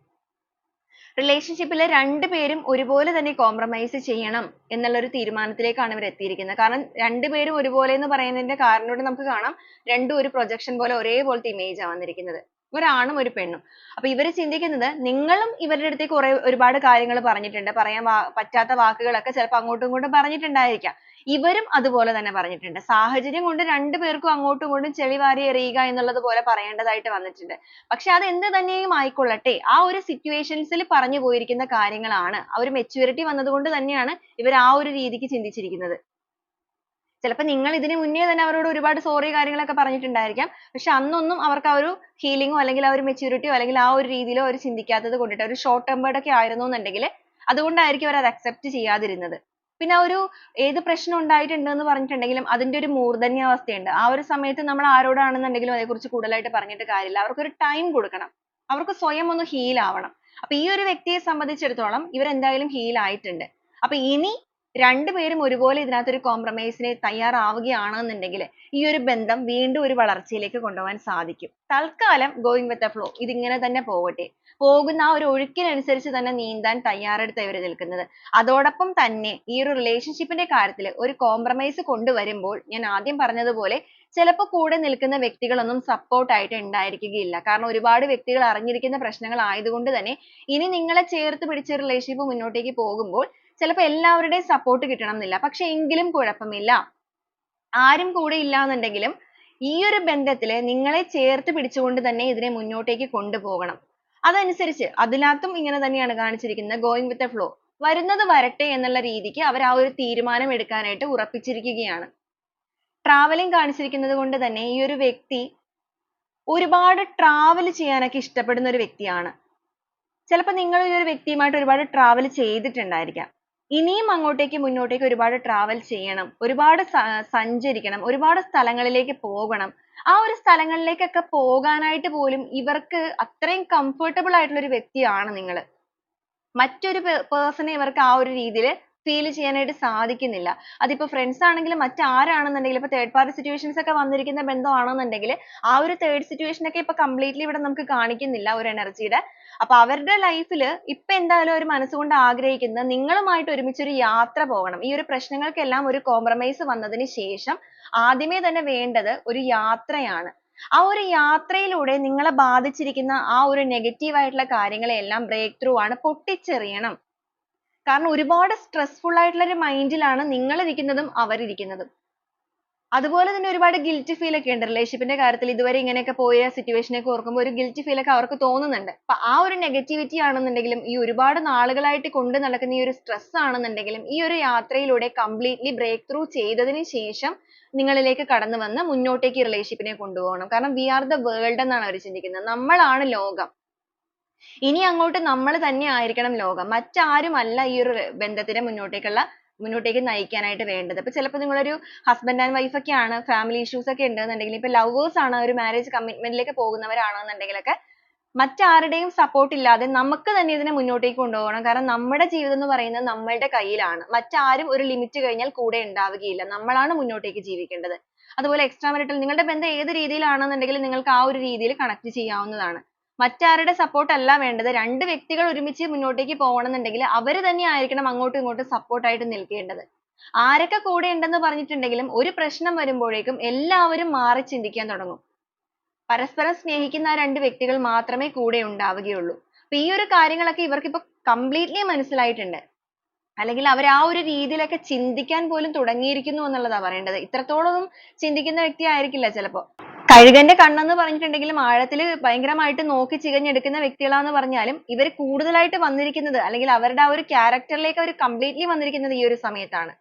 Speaker 1: റിലേഷൻഷിപ്പിൽ രണ്ടുപേരും ഒരുപോലെ തന്നെ കോംപ്രമൈസ് ചെയ്യണം എന്നുള്ള ഒരു തീരുമാനത്തിലേക്കാണ് ഇവർ എത്തിയിരിക്കുന്നത്. കാരണം രണ്ടുപേരും ഒരുപോലെ എന്ന് പറയുന്നതിന്റെ കാരണം കൊണ്ട് നമുക്ക് കാണാം രണ്ടും ഒരു പ്രൊജക്ഷൻ പോലെ ഒരേപോലത്തെ ഇമേജ് ആണ് വന്നിരിക്കുന്നത്. ഒരാണും ഒരു പെണ്ണും. അപ്പൊ ഇവര് ചിന്തിക്കുന്നത് നിങ്ങളും ഇവരുടെ അടുത്തേക്ക് ഒരുപാട് കാര്യങ്ങൾ പറഞ്ഞിട്ടുണ്ട്. പറയാൻ പറ്റാത്ത വാക്കുകളൊക്കെ ചിലപ്പോൾ അങ്ങോട്ടും ഇങ്ങോട്ടും പറഞ്ഞിട്ടുണ്ടായിരിക്കാം. ഇവരും അതുപോലെ തന്നെ പറഞ്ഞിട്ടുണ്ട്. സാഹചര്യം കൊണ്ട് രണ്ടുപേർക്കും അങ്ങോട്ടും ഇങ്ങോട്ടും ചെളി വാരി എറിയുക എന്നുള്ളത് പോലെ പറയേണ്ടതായിട്ട് വന്നിട്ടുണ്ട്. പക്ഷെ അത് എന്ത് തന്നെയും ആയിക്കൊള്ളട്ടെ, ആ ഒരു സിറ്റുവേഷൻസിൽ പറഞ്ഞു പോയിരിക്കുന്ന കാര്യങ്ങളാണ്. ആ ഒരു മെച്യൂരിറ്റി വന്നതുകൊണ്ട് തന്നെയാണ് ഇവർ ആ ഒരു രീതിക്ക് ചിന്തിച്ചിരിക്കുന്നത്. ചിലപ്പോൾ നിങ്ങൾ ഇതിന് മുന്നേ തന്നെ അവരോട് ഒരുപാട് സോറി കാര്യങ്ങളൊക്കെ പറഞ്ഞിട്ടുണ്ടായിരിക്കാം. പക്ഷെ അന്നൊന്നും അവർക്ക് ആ ഒരു ഹീലിങ്ങോ അല്ലെങ്കിൽ ആ ഒരു മെച്യൂരിറ്റിയോ അല്ലെങ്കിൽ ആ ഒരു രീതിയിലോ അവർ ചിന്തിക്കാത്തത് കൊണ്ടിട്ട് ഒരു ഷോർട്ട് ടെമ്പേർഡ് ഒക്കെ ആയിരുന്നു എന്നുണ്ടെങ്കിൽ അതുകൊണ്ടായിരിക്കും അവർ അത് അക്സെപ്റ്റ് ചെയ്യാതിരുന്നത്. പിന്നെ ഒരു ഏത് പ്രശ്നം ഉണ്ടായിട്ടുണ്ട് എന്ന് പറഞ്ഞിട്ടുണ്ടെങ്കിലും അതിന്റെ ഒരു മൂർധന്യാവസ്ഥയുണ്ട്. ആ ഒരു സമയത്ത് നമ്മൾ ആരോടാണെന്നുണ്ടെങ്കിലും അതേക്കുറിച്ച് കൂടുതലായിട്ട് പറഞ്ഞിട്ട് കാര്യമില്ല. അവർക്കൊരു ടൈം കൊടുക്കണം. അവർക്ക് സ്വയം ഒന്ന് ഹീൽ ആവണം. അപ്പൊ ഈ ഒരു വ്യക്തിയെ സംബന്ധിച്ചിടത്തോളം ഇവർ എന്തായാലും ഹീൽ ആയിട്ടുണ്ട്. അപ്പൊ ഇനി രണ്ടുപേരും ഒരുപോലെ ഇതിനകത്തൊരു കോംപ്രമൈസിന് തയ്യാറാവുകയാണെന്നുണ്ടെങ്കിൽ ഈ ഒരു ബന്ധം വീണ്ടും ഒരു വളർച്ചയിലേക്ക് കൊണ്ടുപോകാൻ സാധിക്കും. തൽക്കാലം ഗോയിങ് വിത്ത് ദ ഫ്ലോ ഇതിങ്ങനെ തന്നെ പോകട്ടെ. പോകുന്ന ആ ഒരു ഒഴുക്കിനനുസരിച്ച് തന്നെ നീന്താൻ തയ്യാറെടുത്ത് ഇവർ നിൽക്കുന്നത്. അതോടൊപ്പം തന്നെ ഈ ഒരു റിലേഷൻഷിപ്പിന്റെ കാര്യത്തിൽ ഒരു കോംപ്രമൈസ് കൊണ്ടുവരുമ്പോൾ ഞാൻ ആദ്യം പറഞ്ഞതുപോലെ ചിലപ്പോൾ കൂടെ നിൽക്കുന്ന വ്യക്തികളൊന്നും സപ്പോർട്ട് ആയിട്ട് ഉണ്ടായിരിക്കുകയില്ല. കാരണം ഒരുപാട് വ്യക്തികൾ അറിഞ്ഞിരിക്കുന്ന പ്രശ്നങ്ങൾ ആയതുകൊണ്ട് തന്നെ ഇനി നിങ്ങളെ ചേർത്ത് പിടിച്ച റിലേഷൻഷിപ്പ് മുന്നോട്ടേക്ക് പോകുമ്പോൾ ചിലപ്പോൾ എല്ലാവരുടെയും സപ്പോർട്ട് കിട്ടണം എന്നില്ല. പക്ഷെ എങ്കിലും കുഴപ്പമില്ല. ആരും കൂടെ ഇല്ല എന്നുണ്ടെങ്കിലും ഈ ഒരു ബന്ധത്തിൽ നിങ്ങളെ ചേർത്ത് പിടിച്ചുകൊണ്ട് തന്നെ ഇതിനെ മുന്നോട്ടേക്ക് കൊണ്ടുപോകണം. അതനുസരിച്ച് അതിനകത്തും ഇങ്ങനെ തന്നെയാണ് കാണിച്ചിരിക്കുന്നത്. Going with the flow. വരുന്നത് വരട്ടെ എന്നുള്ള രീതിക്ക് അവർ ആ ഒരു തീരുമാനം എടുക്കാനായിട്ട് ഉറപ്പിച്ചിരിക്കുകയാണ്. ട്രാവലിംഗ് കാണിച്ചിരിക്കുന്നത് കൊണ്ട് തന്നെ ഈ ഒരു വ്യക്തി ഒരുപാട് ട്രാവൽ ചെയ്യാനൊക്കെ ഇഷ്ടപ്പെടുന്ന ഒരു വ്യക്തിയാണ്. ചിലപ്പോൾ നിങ്ങൾ ഈ ഒരു വ്യക്തിയുമായിട്ട് ഒരുപാട് ട്രാവൽ ചെയ്തിട്ടുണ്ടായിരിക്കാം. ഇനിയും അങ്ങോട്ടേക്ക് മുന്നോട്ടേക്ക് ഒരുപാട് ട്രാവൽ ചെയ്യണം, ഒരുപാട് സഞ്ചരിക്കണം, ഒരുപാട് സ്ഥലങ്ങളിലേക്ക് പോകണം. ആ ഒരു സ്ഥലങ്ങളിലേക്കൊക്കെ പോകാനായിട്ട് പോലും ഇവർക്ക് അത്രയും കംഫർട്ടബിൾ ആയിട്ടുള്ള ഒരു വ്യക്തിയാണ് നിങ്ങൾ. മറ്റൊരു പേഴ്സണെ ഇവർക്ക് ആ ഒരു രീതിയിൽ ഫീൽ ചെയ്യാനായിട്ട് സാധിക്കുന്നില്ല. അതിപ്പോ ഫ്രണ്ട്സ് ആണെങ്കിലും മറ്റാരാണെന്നുണ്ടെങ്കിലും ഇപ്പൊ തേർഡ് പാർട്ടി സിറ്റുവേഷൻസ് ഒക്കെ വന്നിരിക്കുന്ന ബന്ധമാണെന്നുണ്ടെങ്കിൽ ആ ഒരു തേർഡ് സിറ്റുവേഷൻ ഒക്കെ ഇപ്പൊ കംപ്ലീറ്റ്ലി ഇവിടെ നമുക്ക് കാണിക്കുന്നില്ല ഒരു എനർജിയുടെ. അപ്പൊ അവരുടെ ലൈഫിൽ ഇപ്പൊ എന്തായാലും ഒരു മനസ്സുകൊണ്ട് ആഗ്രഹിക്കുന്നത് നിങ്ങളുമായിട്ട് ഒരുമിച്ച് ഒരു യാത്ര പോകണം. ഈ ഒരു പ്രശ്നങ്ങൾക്കെല്ലാം ഒരു കോംപ്രമൈസ് വന്നതിന് ശേഷം ആദ്യമേ തന്നെ വേണ്ടത് ഒരു യാത്രയാണ്. ആ ഒരു യാത്രയിലൂടെ നിങ്ങളെ ബാധിച്ചിരിക്കുന്ന ആ ഒരു നെഗറ്റീവ് ആയിട്ടുള്ള കാര്യങ്ങളെല്ലാം ബ്രേക്ക് ത്രൂ ആണ്, പൊട്ടിച്ചെറിയണം. കാരണം ഒരുപാട് സ്ട്രെസ്ഫുൾ ആയിട്ടുള്ള ഒരു മൈൻഡിലാണ് നിങ്ങൾ ഇരിക്കുന്നതും അവരിയ്ക്കുന്നതും. അതുപോലെ തന്നെ ഒരുപാട് ഗിൽറ്റി ഫീൽ ഒക്കെ ഉണ്ട് റിലേഷൻഷിപ്പിന്റെ കാര്യത്തിൽ. ഇതുവരെ ഇങ്ങനെയൊക്കെ പോയ സിറ്റുവേഷനെ ഒക്കെ ഓർക്കുമ്പോൾ ഒരു ഗിൽറ്റി ഫീൽ ഒക്കെ അവർക്ക് തോന്നുന്നുണ്ട്. അപ്പൊ ആ ഒരു നെഗറ്റിവിറ്റി ആണെന്നുണ്ടെങ്കിലും ഈ ഒരുപാട് നാളുകളായിട്ട് കൊണ്ട് നടക്കുന്ന ഈ ഒരു സ്ട്രെസ് ആണെന്നുണ്ടെങ്കിലും ഈ ഒരു യാത്രയിലൂടെ കംപ്ലീറ്റ്ലി ബ്രേക്ക് ത്രൂ ചെയ്തതിന് ശേഷം നിങ്ങളിലേക്ക് കടന്നു വന്ന് മുന്നോട്ടേക്ക് ഈ റിലേഷൻഷിപ്പിനെ കൊണ്ടുപോകണം. കാരണം we are the world എന്നാണ് അവർ ചിന്തിക്കുന്നത്. നമ്മളാണ് ലോകം. ഇനി അങ്ങോട്ട് നമ്മൾ തന്നെ ആയിരിക്കണം ലോകം. മറ്റാരുമല്ല ഈ ഒരു ബന്ധത്തിനെ മുന്നോട്ടേക്ക് നയിക്കാനായിട്ട് വേണ്ടത്. ഇപ്പൊ ചിലപ്പോൾ നിങ്ങളൊരു ഹസ്ബൻഡ് ആൻഡ് വൈഫ് ഒക്കെ ആണ്, ഫാമിലി ഇഷ്യൂസ് ഒക്കെ ഉണ്ടെന്നുണ്ടെങ്കിൽ, ഇപ്പൊ ലവേഴ്സ് ആണ്, ഒരു മാരേജ് കമ്മിറ്റ്മെന്റിലേക്ക് പോകുന്നവരാണെന്നുണ്ടെങ്കിലൊക്കെ മറ്റാരുടെയും സപ്പോർട്ട് ഇല്ലാതെ നമുക്ക് തന്നെ ഇതിനെ മുന്നോട്ടേക്ക് കൊണ്ടുപോകണം. കാരണം നമ്മുടെ ജീവിതം എന്ന് പറയുന്നത് നമ്മളുടെ കയ്യിലാണ്. മറ്റാരും ഒരു ലിമിറ്റ് കഴിഞ്ഞാൽ കൂടെ ഉണ്ടാവുകയില്ല. നമ്മളാണ് മുന്നോട്ടേക്ക് ജീവിക്കേണ്ടത്. അതുപോലെ എക്സ്ട്രാ മാരിറ്റൽ നിങ്ങളുടെ ബന്ധം ഏത് രീതിയിലാണെന്നുണ്ടെങ്കിലും നിങ്ങൾക്ക് ആ ഒരു രീതിയിൽ കണക്ട് ചെയ്യാവുന്നതാണ്. മറ്റാരുടെ സപ്പോർട്ട് അല്ല വേണ്ടത്. രണ്ട് വ്യക്തികൾ ഒരുമിച്ച് മുന്നോട്ടേക്ക് പോകണമെന്നുണ്ടെങ്കിൽ അവർ തന്നെ ആയിരിക്കണം അങ്ങോട്ടും ഇങ്ങോട്ടും സപ്പോർട്ട് ആയിട്ട് നിൽക്കേണ്ടത്. ആരൊക്കെ കൂടെ ഉണ്ടെന്ന് പറഞ്ഞിട്ടുണ്ടെങ്കിലും ഒരു പ്രശ്നം വരുമ്പോഴേക്കും എല്ലാവരും മാറി ചിന്തിക്കാൻ തുടങ്ങും. പരസ്പരം സ്നേഹിക്കുന്ന ആ രണ്ട് വ്യക്തികൾ മാത്രമേ കൂടെ ഉണ്ടാവുകയുള്ളൂ. അപ്പൊ ഈ ഒരു കാര്യങ്ങളൊക്കെ ഇവർക്ക് ഇപ്പൊ കംപ്ലീറ്റ്ലി മനസ്സിലായിട്ടുണ്ട്. അല്ലെങ്കിൽ അവർ ആ ഒരു രീതിയിലൊക്കെ ചിന്തിക്കാൻ പോലും തുടങ്ങിയിരിക്കുന്നു എന്നുള്ളതാ പറയേണ്ടത്. ഇത്രത്തോളം ചിന്തിക്കുന്ന വ്യക്തി ആയിരിക്കില്ല ചിലപ്പോ. കഴുകന്റെ കണ്ണെന്ന് പറഞ്ഞിട്ടുണ്ടെങ്കിലും ആഴത്തിൽ ഭയങ്കരമായിട്ട് നോക്കി ചികഞ്ഞെടുക്കുന്ന വ്യക്തികളാന്ന് പറഞ്ഞാലും ഇവർ കൂടുതലായിട്ട് വന്നിരിക്കുന്നത് അല്ലെങ്കിൽ അവരുടെ ആ ഒരു ക്യാരക്ടറിലേക്ക് അവർ കംപ്ലീറ്റ്ലി വന്നിരിക്കുന്നത് ഈ ഒരു സമയത്താണ്.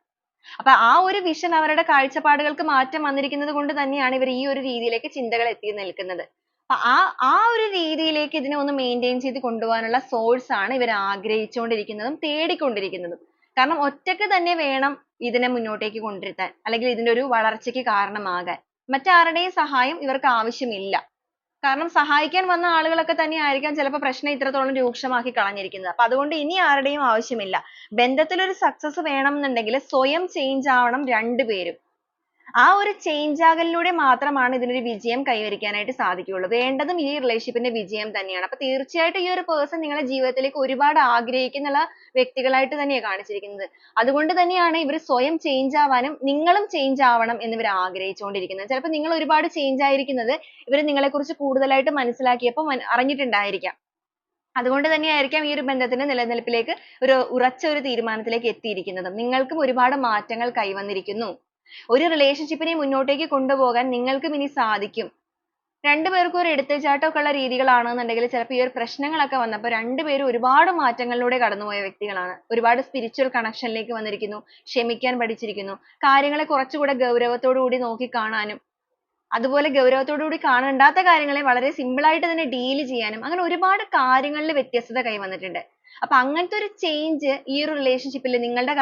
Speaker 1: അപ്പൊ ആ ഒരു വിഷൻ അവരുടെ കാഴ്ചപ്പാടുകൾക്ക് മാറ്റം വന്നിരിക്കുന്നത് കൊണ്ട് തന്നെയാണ് ഇവർ ഈ ഒരു രീതിയിലേക്ക് ചിന്തകൾ എത്തി നിൽക്കുന്നത്. അപ്പൊ ആ ഒരു രീതിയിലേക്ക് ഇതിനെ ഒന്ന് മെയിൻറ്റെയിൻ ചെയ്ത് കൊണ്ടുപോകാനുള്ള സോഴ്സ് ആണ് ഇവർ ആഗ്രഹിച്ചുകൊണ്ടിരിക്കുന്നതും തേടിക്കൊണ്ടിരിക്കുന്നതും. കാരണം ഒറ്റയ്ക്ക് തന്നെ വേണം ഇതിനെ മുന്നോട്ടേക്ക് കൊണ്ടുവരുത്താൻ അല്ലെങ്കിൽ ഇതിന്റെ ഒരു വളർച്ചയ്ക്ക് കാരണമാകാൻ. മറ്റാരുടെയും സഹായം ഇവർക്ക് ആവശ്യമില്ല. കാരണം സഹായിക്കാൻ വന്ന ആളുകളൊക്കെ തന്നെ ആയിരിക്കാം ചിലപ്പോൾ പ്രശ്നം ഇത്രത്തോളം രൂക്ഷമാക്കി കളഞ്ഞിരിക്കുന്നത്. അപ്പൊ അതുകൊണ്ട് ഇനി ആരുടെയും ആവശ്യമില്ല. ബന്ധത്തിൽ ഒരു സക്സസ് വേണം എന്നുണ്ടെങ്കിൽ സ്വയം ചേഞ്ച് ആവണം രണ്ടുപേരും. ആ ഒരു ചേഞ്ച് ആകലിലൂടെ മാത്രമാണ് ഇതിനൊരു വിജയം കൈവരിക്കാനായിട്ട് സാധിക്കുകയുള്ളൂ. വേണ്ടതും ഈ റിലേഷൻഷിപ്പിന്റെ വിജയം തന്നെയാണ്. അപ്പൊ തീർച്ചയായിട്ടും ഈ ഒരു പേഴ്സൺ നിങ്ങളുടെ ജീവിതത്തിലേക്ക് ഒരുപാട് ആഗ്രഹിക്കുന്ന വ്യക്തികളായിട്ട് തന്നെയാണ് കാണിച്ചിരിക്കുന്നത്. അതുകൊണ്ട് തന്നെയാണ് ഇവർ സ്വയം ചേഞ്ച് ആവാനും നിങ്ങളും ചേഞ്ച് ആവണം എന്ന് ഇവർ ആഗ്രഹിച്ചുകൊണ്ടിരിക്കുന്നത്. ചിലപ്പോൾ നിങ്ങൾ ഒരുപാട് ചേഞ്ച് ആയിരിക്കുന്നത് ഇവർ നിങ്ങളെക്കുറിച്ച് കൂടുതലായിട്ട് മനസ്സിലാക്കിയപ്പോൾ അറിഞ്ഞിട്ടുണ്ടായിരിക്കാം. അതുകൊണ്ട് തന്നെയായിരിക്കാം ഈ ഒരു ബന്ധത്തിന്റെ നിലനിൽപ്പിലേക്ക് ഉറച്ച ഒരു തീരുമാനത്തിലേക്ക് എത്തിയിരിക്കുന്നതും. നിങ്ങൾക്കും ഒരുപാട് മാറ്റങ്ങൾ കൈവന്നിരിക്കുന്നു. ഒരു റിലേഷൻഷിപ്പിനെ മുന്നോട്ടേക്ക് കൊണ്ടുപോകാൻ നിങ്ങൾക്കും ഇനി സാധിക്കും. രണ്ടുപേർക്കും ഒരു എടുത്തുചാട്ടമൊക്കെ ഉള്ള രീതികളാണെന്നുണ്ടെങ്കിൽ ചിലപ്പോൾ ഈ ഒരു പ്രശ്നങ്ങളൊക്കെ വന്നപ്പോൾ രണ്ടുപേരും ഒരുപാട് മാറ്റങ്ങളിലൂടെ കടന്നുപോയ വ്യക്തികളാണ്. ഒരുപാട് സ്പിരിച്വൽ കണക്ഷനിലേക്ക് വന്നിരിക്കുന്നു, ക്ഷമിക്കാൻ പഠിച്ചിരിക്കുന്നു, കാര്യങ്ങളെ കുറച്ചുകൂടെ ഗൗരവത്തോടു കൂടി നോക്കിക്കാണാനും അതുപോലെ ഗൗരവത്തോടുകൂടി കാണേണ്ടാത്ത കാര്യങ്ങളെ വളരെ സിമ്പിൾ ആയിട്ട് തന്നെ ഡീൽ ചെയ്യാനും അങ്ങനെ ഒരുപാട് കാര്യങ്ങളിൽ വ്യത്യസ്തത കൈവന്നിട്ടുണ്ട്. അപ്പൊ അങ്ങനത്തെ ഒരു ചേഞ്ച് ഈ ഒരു റിലേഷൻഷിപ്പിൽ നിങ്ങളുടെ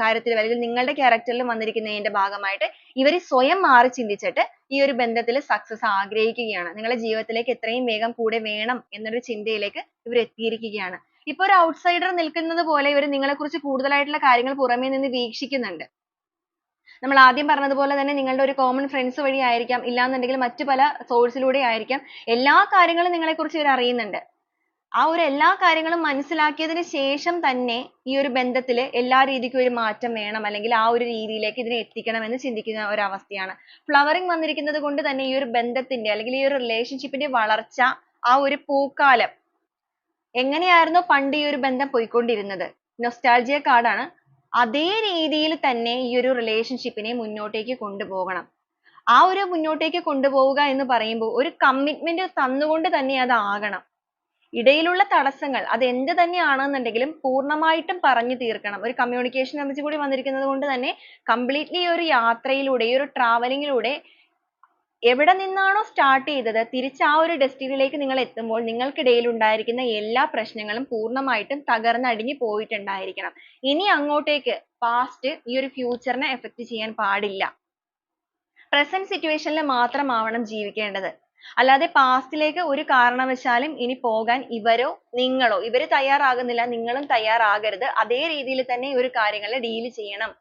Speaker 1: കാര്യത്തിൽ അല്ലെങ്കിൽ നിങ്ങളുടെ ക്യാരക്ടറിലും വന്നിരിക്കുന്നതിന്റെ ഭാഗമായിട്ട് ഇവർ സ്വയം മാറി ചിന്തിച്ചിട്ട് ഈ ഒരു ബന്ധത്തിൽ സക്സസ് ആഗ്രഹിക്കുകയാണ്. നിങ്ങളുടെ ജീവിതത്തിലേക്ക് എത്രയും വേഗം കൂടെ വേണം എന്നൊരു ചിന്തയിലേക്ക് ഇവർ എത്തിയിരിക്കുകയാണ്. ഇപ്പൊ ഒരു ഔട്ട്സൈഡർ നിൽക്കുന്നത് പോലെ ഇവർ നിങ്ങളെക്കുറിച്ച് കൂടുതലായിട്ടുള്ള കാര്യങ്ങൾ പുറമേ നിന്ന് വീക്ഷിക്കുന്നുണ്ട്. നമ്മൾ ആദ്യം പറഞ്ഞതുപോലെ തന്നെ നിങ്ങളുടെ ഒരു common friends വഴി ആയിരിക്കാം, ഇല്ലാന്നുണ്ടെങ്കിൽ മറ്റു പല source ലൂടെ ആയിരിക്കാം എല്ലാ കാര്യങ്ങളും നിങ്ങളെക്കുറിച്ച് ഇവർ അറിയുന്നുണ്ട്. ആ ഒരു എല്ലാ കാര്യങ്ങളും മനസ്സിലാക്കിയതിന് ശേഷം തന്നെ ഈ ഒരു ബന്ധത്തിൽ എല്ലാ രീതിക്കും ഒരു മാറ്റം വേണം അല്ലെങ്കിൽ ആ ഒരു രീതിയിലേക്ക് ഇതിനെ എത്തിക്കണം എന്ന് ചിന്തിക്കുന്ന ഒരു അവസ്ഥയാണ്. flowering വന്നിരിക്കുന്നത് കൊണ്ട് തന്നെ ഈ ഒരു ബന്ധത്തിന്റെ അല്ലെങ്കിൽ ഈ ഒരു റിലേഷൻഷിപ്പിന്റെ വളർച്ച ആ ഒരു പൂക്കാലം എങ്ങനെയായിരുന്നു പണ്ട് ഈ ഒരു ബന്ധം പോയിക്കൊണ്ടിരുന്നത്, നൊസ്റ്റാൾജിയ കാർഡാണ്, അതേ രീതിയിൽ തന്നെ ഈ ഒരു റിലേഷൻഷിപ്പിനെ മുന്നോട്ടേക്ക് കൊണ്ടുപോകണം. ആ ഒരു മുന്നോട്ടേക്ക് കൊണ്ടുപോവുക എന്ന് പറയുമ്പോൾ ഒരു കമ്മിറ്റ്മെന്റ് തന്നുകൊണ്ട് തന്നെ അത് ആകണം. ഇടയിലുള്ള തടസ്സങ്ങൾ അത് എന്ത് തന്നെയാണെന്നുണ്ടെങ്കിലും പൂർണ്ണമായിട്ടും പറഞ്ഞു തീർക്കണം. ഒരു കമ്മ്യൂണിക്കേഷൻ എനർജി കൂടി വന്നിരിക്കുന്നത് കൊണ്ട് തന്നെ കംപ്ലീറ്റ്ലി ഈ ഒരു യാത്രയിലൂടെ ഈ ഒരു ട്രാവലിംഗിലൂടെ എവിടെ നിന്നാണോ സ്റ്റാർട്ട് ചെയ്തത് തിരിച്ച് ആ ഒരു ഡെസ്റ്റിനിയിലേക്ക് നിങ്ങൾ എത്തുമ്പോൾ നിങ്ങൾക്കിടയിൽ ഉണ്ടായിരിക്കുന്ന എല്ലാ പ്രശ്നങ്ങളും പൂർണ്ണമായിട്ടും തകർന്നടിഞ്ഞു പോയിട്ടുണ്ടായിരിക്കണം. ഇനി അങ്ങോട്ടേക്ക് പാസ്റ്റ് ഈ ഒരു ഫ്യൂച്ചറിനെ എഫക്ട് ചെയ്യാൻ പാടില്ല. പ്രസന്റ് സിറ്റുവേഷനിൽ മാത്രമാവണം ജീവിക്കേണ്ടത്. അല്ലാതെ പാസ്റ്റിലേക്ക് ഒരു കാരണവശാലും ഇനി പോകാൻ ഇവരോ നിങ്ങളോ ഇവര് തയ്യാറാകുന്നില്ല, നിങ്ങളും തയ്യാറാകരുത്. അതേ രീതിയിൽ തന്നെ ഈ ഒരു കാര്യങ്ങളെ ഡീൽ ചെയ്യണം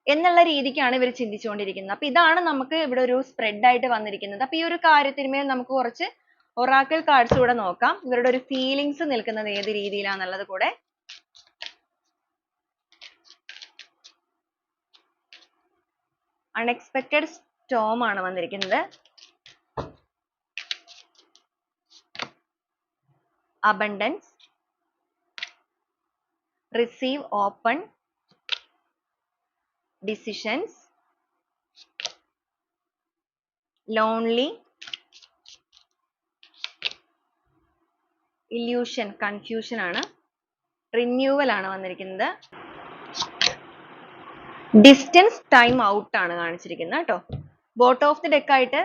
Speaker 1: എന്നുള്ള രീതിക്കാണ് ഇവർ ചിന്തിച്ചുകൊണ്ടിരിക്കുന്നത്. അപ്പൊ ഇതാണ് നമുക്ക് ഇവിടെ ഒരു സ്പ്രെഡ് ആയിട്ട് വന്നിരിക്കുന്നത്. അപ്പൊ ഈ ഒരു കാര്യത്തിന്മേൽ നമുക്ക് കുറച്ച് ഒറാക്കിൾ കാർഡ്സ് കൂടെ നോക്കാം. ഇവരുടെ ഒരു ഫീലിങ്സ് നിൽക്കുന്നത് ഏത് രീതിയിലാണെന്നുള്ളത് കൂടെ. അൺഎക്സ്പെക്റ്റഡ് സ്റ്റോം ആണ് വന്നിരിക്കുന്നത്. Abundance, receive open, decisions, lonely, illusion, confusion ആണ്, renewal ആണ് വന്നിരിക്കുന്നത്, distance, time out ആണ് കാണിച്ചിരിക്കുന്നത് കേട്ടോ. bottom of the deck ആയിട്ട്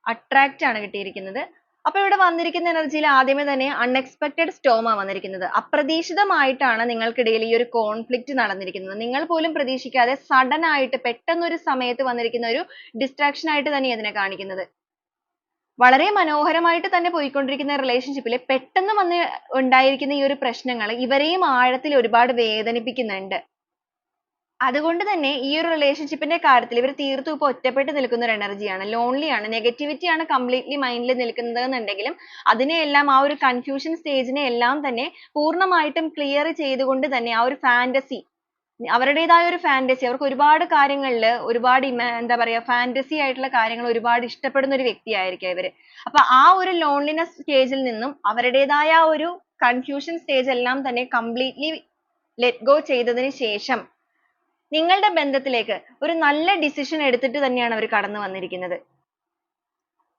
Speaker 1: attract ആണ് കിട്ടിയിരിക്കുന്നത്. അപ്പോൾ ഇവിടെ വന്നിരിക്കുന്ന എനർജിയിൽ ആദ്യമേ തന്നെ അൺഎക്സ്പെക്റ്റഡ് സ്റ്റോം ആണ് വന്നിരിക്കുന്നത്. അപ്രതീക്ഷിതമായിട്ടാണ് നിങ്ങൾക്കിടയിൽ ഈ ഒരു കോൺഫ്ലിക്റ്റ് നടന്നിരിക്കുന്നത്. നിങ്ങൾ പോലും പ്രതീക്ഷിക്കാതെ സഡൻ ആയിട്ട് പെട്ടെന്ന് ഒരു സമയത്ത് വന്നിരിക്കുന്ന ഒരു ഡിസ്ട്രാക്ഷൻ ആയിട്ട് തന്നെ ഇതിനെ കാണിക്കുന്നത്. വളരെ മനോഹരമായിട്ട് തന്നെ പോയിക്കൊണ്ടിരിക്കുന്ന റിലേഷൻഷിപ്പിൽ പെട്ടെന്ന് വന്ന് ഉണ്ടായിരിക്കുന്ന ഈ ഒരു പ്രശ്നങ്ങൾ ഇവരെയും ആഴത്തിൽ ഒരുപാട് വേദനിപ്പിക്കുന്നുണ്ട്. അതുകൊണ്ട് തന്നെ ഈ ഒരു റിലേഷൻഷിപ്പിന്റെ കാര്യത്തിൽ ഇവർ തീർത്തും ഇപ്പോൾ ഒറ്റപ്പെട്ട് നിൽക്കുന്ന ഒരു എനർജിയാണ്, ലോൺലി ആണ്, നെഗറ്റിവിറ്റി ആണ് കംപ്ലീറ്റ്ലി മൈൻഡിൽ നിൽക്കുന്നത് എന്നുണ്ടെങ്കിലും അതിനെയെല്ലാം ആ ഒരു കൺഫ്യൂഷൻ സ്റ്റേജിനെ എല്ലാം തന്നെ പൂർണ്ണമായിട്ടും ക്ലിയർ ചെയ്തുകൊണ്ട് തന്നെ ആ ഒരു ഫാന്റസി, അവരുടേതായ ഒരു ഫാന്റസി, അവർക്ക് ഒരുപാട് കാര്യങ്ങളിൽ ഒരുപാട് എന്താ പറയാ ഫാന്റസി ആയിട്ടുള്ള കാര്യങ്ങൾ ഒരുപാട് ഇഷ്ടപ്പെടുന്ന ഒരു വ്യക്തിയായിരിക്കും ഇവര്. അപ്പൊ ആ ഒരു ലോൺലിനെസ് സ്റ്റേജിൽ നിന്നും അവരുടേതായ ആ ഒരു കൺഫ്യൂഷൻ സ്റ്റേജ് എല്ലാം തന്നെ കംപ്ലീറ്റ്ലി ലെറ്റ് ഗോ ചെയ്തതിന് ശേഷം നിങ്ങളുടെ ബന്ധത്തിലേക്ക് ഒരു നല്ല ഡിസിഷൻ എടുത്തിട്ട് തന്നെയാണ് അവർ കടന്നു വന്നിരിക്കുന്നത്.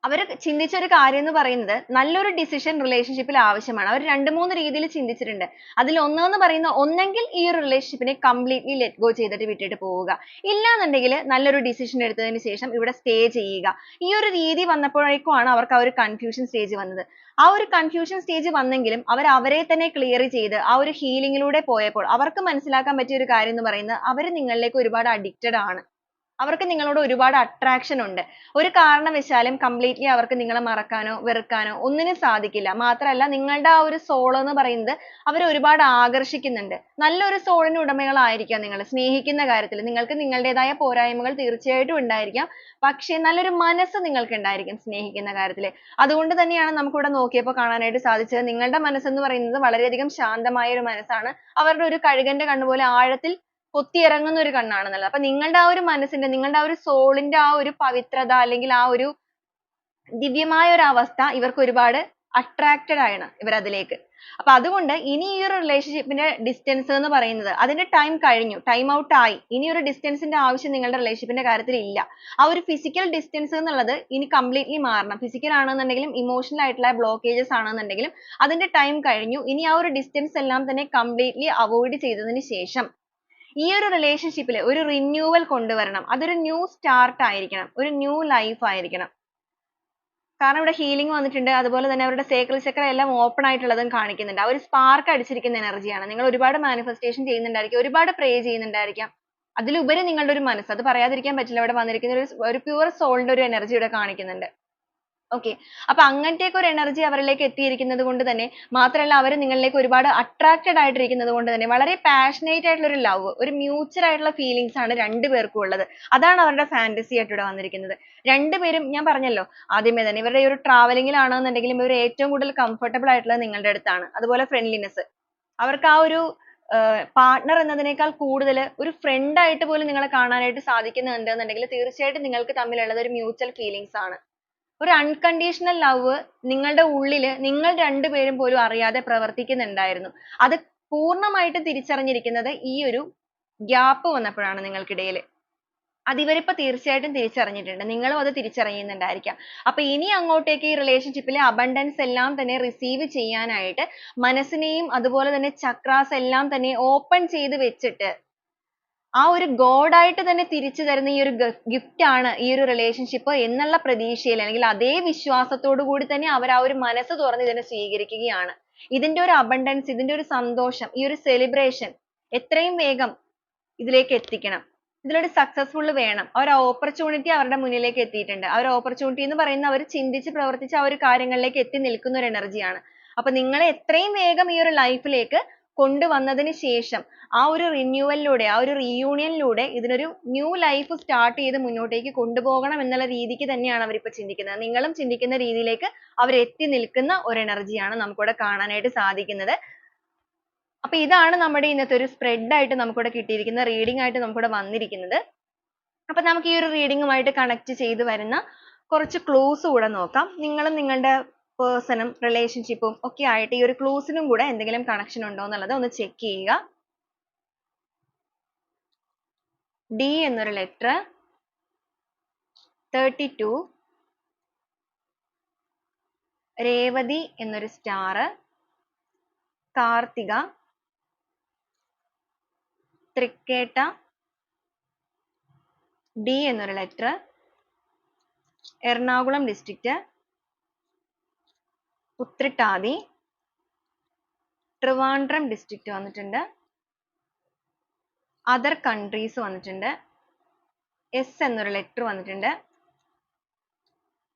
Speaker 1: അവർ ചിന്തിച്ച ഒരു കാര്യം എന്ന് പറയുന്നത് നല്ലൊരു ഡിസിഷൻ റിലേഷൻഷിപ്പിൽ ആവശ്യമാണ്. അവർ 2-3 രീതിയിൽ ചിന്തിച്ചിട്ടുണ്ട്. അതിൽ ഒന്നെന്ന് പറയുന്ന ഒന്നെങ്കിൽ ഈ ഒരു റിലേഷൻഷിപ്പിനെ കംപ്ലീറ്റ്ലി ലെറ്റ് ഗോ ചെയ്തിട്ട് വിട്ടിട്ട് പോവുക, ഇല്ലാന്നുണ്ടെങ്കിൽ നല്ലൊരു ഡിസിഷൻ എടുത്തതിന് ശേഷം ഇവിടെ സ്റ്റേ ചെയ്യുക. ഈ ഒരു രീതി വന്നപ്പോഴേക്കുമാണ് അവർക്ക് ആ ഒരു കൺഫ്യൂഷൻ സ്റ്റേജ് വന്നത്. ആ ഒരു കൺഫ്യൂഷൻ സ്റ്റേജ് വന്നെങ്കിലും അവർ അവരെ തന്നെ ക്ലിയർ ചെയ്ത് ആ ഒരു ഹീലിംഗിലൂടെ പോയപ്പോൾ അവർക്ക് മനസ്സിലാക്കാൻ പറ്റിയ ഒരു കാര്യം എന്ന് പറയുന്നത് അവർ നിങ്ങളിലേക്ക് ഒരുപാട് അഡിക്റ്റഡ് ആണ്. അവർക്ക് നിങ്ങളോട് ഒരുപാട് attraction ഉണ്ട്. ഒരു കാരണവശാലും completely അവർക്ക് നിങ്ങളെ മറക്കാനോ വെറുക്കാനോ ഒന്നിനും സാധിക്കില്ല. മാത്രമല്ല നിങ്ങളുടെ ആ ഒരു soul എന്ന് പറയുന്നത് അവരെ ഒരുപാട് ആകർഷിക്കുന്നുണ്ട്. നല്ലൊരു soul ന് ഉടമകളായിരിക്കാം നിങ്ങൾ സ്നേഹിക്കുന്ന കാര്യത്തിൽ. നിങ്ങൾക്ക് നിങ്ങളുടേതായ പോരായ്മകൾ തീർച്ചയായിട്ടും ഉണ്ടായിരിക്കാം. പക്ഷേ നല്ലൊരു മനസ്സ് നിങ്ങൾക്ക് ഉണ്ടായിരിക്കും സ്നേഹിക്കുന്ന കാര്യത്തിൽ. അതുകൊണ്ട് തന്നെയാണ് നമുക്ക് ഇവിടെ നോക്കിയപ്പോൾ കാണാനായിട്ട് സാധിച്ചത് നിങ്ങളുടെ മനസ്സെന്ന് പറയുന്നത് വളരെയധികം ശാന്തമായ ഒരു മനസ്സാണ്. അവരുടെ ഒരു കഴുകന്റെ കണ്ണ് പോലെ ആഴത്തിൽ കൊത്തിയിറങ്ങുന്ന ഒരു കണ്ണാണെന്നുള്ളത്. അപ്പൊ നിങ്ങളുടെ ആ ഒരു മനസ്സിന്റെ നിങ്ങളുടെ ആ ഒരു soul ന്റെ ആ ഒരു പവിത്രത അല്ലെങ്കിൽ ആ ഒരു ദിവ്യമായ ഒരു അവസ്ഥ ഇവർക്ക് ഒരുപാട് attracted ആണ് ഇവർ അതിലേക്ക്. അപ്പൊ അതുകൊണ്ട് ഇനി ഈ ഒരു റിലേഷൻഷിപ്പിന്റെ ഡിസ്റ്റൻസ് എന്ന് പറയുന്നത് അതിന്റെ ടൈം കഴിഞ്ഞു, ടൈം ഔട്ട് ആയി. ഇനി ഒരു ഡിസ്റ്റൻസിന്റെ ആവശ്യം നിങ്ങളുടെ റിലേഷൻഷിപ്പിന്റെ കാര്യത്തിൽ ഇല്ല. ആ ഒരു ഫിസിക്കൽ ഡിസ്റ്റൻസ് എന്നുള്ളത് ഇനി കംപ്ലീറ്റ്ലി മാറണം. ഫിസിക്കൽ ആണെന്നുണ്ടെങ്കിലും ഇമോഷണൽ ആയിട്ടുള്ള ബ്ലോക്കേജസ് ആണെന്നുണ്ടെങ്കിലും അതിന്റെ ടൈം കഴിഞ്ഞു. ഇനി ആ ഒരു ഡിസ്റ്റൻസ് എല്ലാം തന്നെ കംപ്ലീറ്റ്ലി അവോയ്ഡ് ചെയ്തതിന് ശേഷം ഈ ഒരു റിലേഷൻഷിപ്പിൽ ഒരു റിന്യൂവൽ കൊണ്ടുവരണം. അതൊരു ന്യൂ സ്റ്റാർട്ട് ആയിരിക്കണം, ഒരു ന്യൂ ലൈഫ് ആയിരിക്കണം. കാരണം ഇവിടെ ഹീലിംഗ് വന്നിട്ടുണ്ട്. അതുപോലെ തന്നെ അവരുടെ സേക്രൽ ചക്ര എല്ലാം ഓപ്പൺ ആയിട്ടുള്ളതും കാണിക്കുന്നുണ്ട്. ആ ഒരു സ്പാർക്ക് അടിച്ചിരിക്കുന്ന എനർജിയാണ്. നിങ്ങൾ ഒരുപാട് മാനിഫെസ്റ്റേഷൻ ചെയ്യുന്നുണ്ടായിരിക്കും, ഒരുപാട് പ്രേ ചെയ്യുന്നുണ്ടായിരിക്കാം. അതിലുപരി നിങ്ങളുടെ ഒരു മനസ്സ്, അത് പറയാതിരിക്കാൻ പറ്റില്ല. ഇവിടെ വന്നിരിക്കുന്ന ഒരു പ്യുവർ സോളിന്റെ ഒരു എനർജി ഇവിടെ കാണിക്കുന്നുണ്ട്. Okay. അപ്പൊ അങ്ങനത്തെയൊക്കെ ഒരു എനർജി അവരിലേക്ക് എത്തിയിരിക്കുന്നത് കൊണ്ട് തന്നെ മാത്രമല്ല അവർ നിങ്ങളിലേക്ക് ഒരുപാട് അട്രാക്റ്റഡ് ആയിട്ടിരിക്കുന്നത് കൊണ്ട് തന്നെ വളരെ പാഷനേറ്റ് ആയിട്ടുള്ള ഒരു ലവ്, ഒരു മ്യൂച്വൽ ആയിട്ടുള്ള ഫീലിങ്സ് ആണ് രണ്ടുപേർക്കും ഉള്ളത്. അതാണ് അവരുടെ ഫാന്റസി ആയിട്ട് ഇവിടെ വന്നിരിക്കുന്നത്. രണ്ടുപേരും ഞാൻ പറഞ്ഞല്ലോ ആദ്യമേ തന്നെ ഇവരുടെ ഈ ഒരു ട്രാവലിംഗിൽ ആണെന്നുണ്ടെങ്കിലും ഇവർ ഏറ്റവും കൂടുതൽ കംഫർട്ടബിൾ ആയിട്ടുള്ളത് നിങ്ങളുടെ അടുത്താണ്. അതുപോലെ ഫ്രണ്ട്ലിനെസ്, അവർക്ക് ആ ഒരു പാർട്ട്ണർ എന്നതിനേക്കാൾ കൂടുതൽ ഒരു ഫ്രണ്ട് ആയിട്ട് പോലും നിങ്ങളെ കാണാനായിട്ട് സാധിക്കുന്നുണ്ട് എന്നുണ്ടെങ്കിൽ തീർച്ചയായിട്ടും നിങ്ങൾക്ക് തമ്മിലുള്ളത് ഒരു മ്യൂച്വൽ ഫീലിങ്സ് ആണ്. ഒരു അൺകണ്ടീഷണൽ ലവ് നിങ്ങളുടെ ഉള്ളിൽ നിങ്ങൾ രണ്ടുപേരും പോലും അറിയാതെ പ്രവർത്തിക്കുന്നുണ്ടായിരുന്നു. അത് പൂർണ്ണമായിട്ടും തിരിച്ചറിഞ്ഞിരിക്കുന്നത് ഈ ഒരു ഗ്യാപ്പ് വന്നപ്പോഴാണ് നിങ്ങൾക്കിടയിൽ. അത് ഇവരിപ്പോ തീർച്ചയായിട്ടും തിരിച്ചറിഞ്ഞിട്ടുണ്ട്. നിങ്ങളും അത് തിരിച്ചറിയുന്നുണ്ടായിരിക്കാം. അപ്പൊ ഇനി അങ്ങോട്ടേക്ക് ഈ റിലേഷൻഷിപ്പിലെ അബണ്ടൻസ് എല്ലാം തന്നെ റിസീവ് ചെയ്യാനായിട്ട് മനസ്സിനെയും അതുപോലെ തന്നെ ചക്രാസ് എല്ലാം തന്നെ ഓപ്പൺ ചെയ്ത് വെച്ചിട്ട് ആ ഒരു God ആയിട്ട് തന്നെ തിരിച്ചു തരുന്ന ഈ ഒരു gift ആണ് ഈ ഒരു റിലേഷൻഷിപ്പ് എന്നുള്ള പ്രതീക്ഷയിൽ അല്ലെങ്കിൽ അതേ വിശ്വാസത്തോടു കൂടി തന്നെ അവർ ആ ഒരു മനസ്സ് തുറന്ന് ഇതിനെ സ്വീകരിക്കുകയാണ്. ഇതിന്റെ ഒരു abundance, ഇതിന്റെ ഒരു സന്തോഷം, ഈ ഒരു celebration എത്രയും വേഗം ഇതിലേക്ക് എത്തിക്കണം. ഇതിലൊരു successful വേണം. ആ ഒരു opportunity അവരുടെ മുന്നിലേക്ക് എത്തിയിട്ടുണ്ട്. ആ ഒരു opportunity എന്ന് പറയുന്നത് അവർ ചിന്തിച്ച് പ്രവർത്തിച്ച് ആ ഒരു കാര്യങ്ങളിലേക്ക് എത്തി നിൽക്കുന്ന ഒരു energy ആണ്. അപ്പൊ നിങ്ങളെ എത്രയും വേഗം ഈ ഒരു ലൈഫിലേക്ക് കൊണ്ടുവന്നതിന് ശേഷം ആ ഒരു റിന്യൂവലിലൂടെ ആ ഒരു റീയൂണിയനിലൂടെ ഇതിനൊരു ന്യൂ ലൈഫ് സ്റ്റാർട്ട് ചെയ്ത് മുന്നോട്ടേക്ക് കൊണ്ടുപോകണം എന്നുള്ള രീതിക്ക് തന്നെയാണ് അവരിപ്പോൾ ചിന്തിക്കുന്നത്. നിങ്ങളും ചിന്തിക്കുന്ന രീതിയിലേക്ക് അവർ എത്തി നിൽക്കുന്ന ഒരു എനർജിയാണ് നമുക്കിവിടെ കാണാനായിട്ട് സാധിക്കുന്നത്. അപ്പൊ ഇതാണ് നമ്മുടെ ഇന്നത്തെ ഒരു സ്പ്രെഡ് ആയിട്ട് നമുക്കിവിടെ കിട്ടിയിരിക്കുന്ന റീഡിംഗ് ആയിട്ട് നമുക്കിവിടെ വന്നിരിക്കുന്നത്. അപ്പൊ നമുക്ക് ഈ ഒരു റീഡിങ്ങുമായിട്ട് കണക്ട് ചെയ്ത് വരുന്ന കുറച്ച് ക്ലൂസ് കൂടെ നോക്കാം. നിങ്ങളും നിങ്ങളുടെ പേഴ്സണും റിലേഷൻഷിപ്പും ഒക്കെ ആയിട്ട് ഈ ഒരു ക്ലൂസിനും കൂടെ എന്തെങ്കിലും കണക്ഷൻ ഉണ്ടോ എന്നുള്ളത് ഒന്ന് ചെക്ക് ചെയ്യുക. D എന്നൊരു ലെറ്റർ, 32, രേവതി എന്നൊരു സ്റ്റാർ, കാർത്തിക, തൃക്കേട്ട, D എന്നൊരു letter, Ernakulam district, Uthrattathi, Trivandrum district വന്നിട്ടുണ്ട്, അതർ കൺട്രീസ് വന്നിട്ടുണ്ട്, S എന്നൊരു ലെറ്റർ വന്നിട്ടുണ്ട്,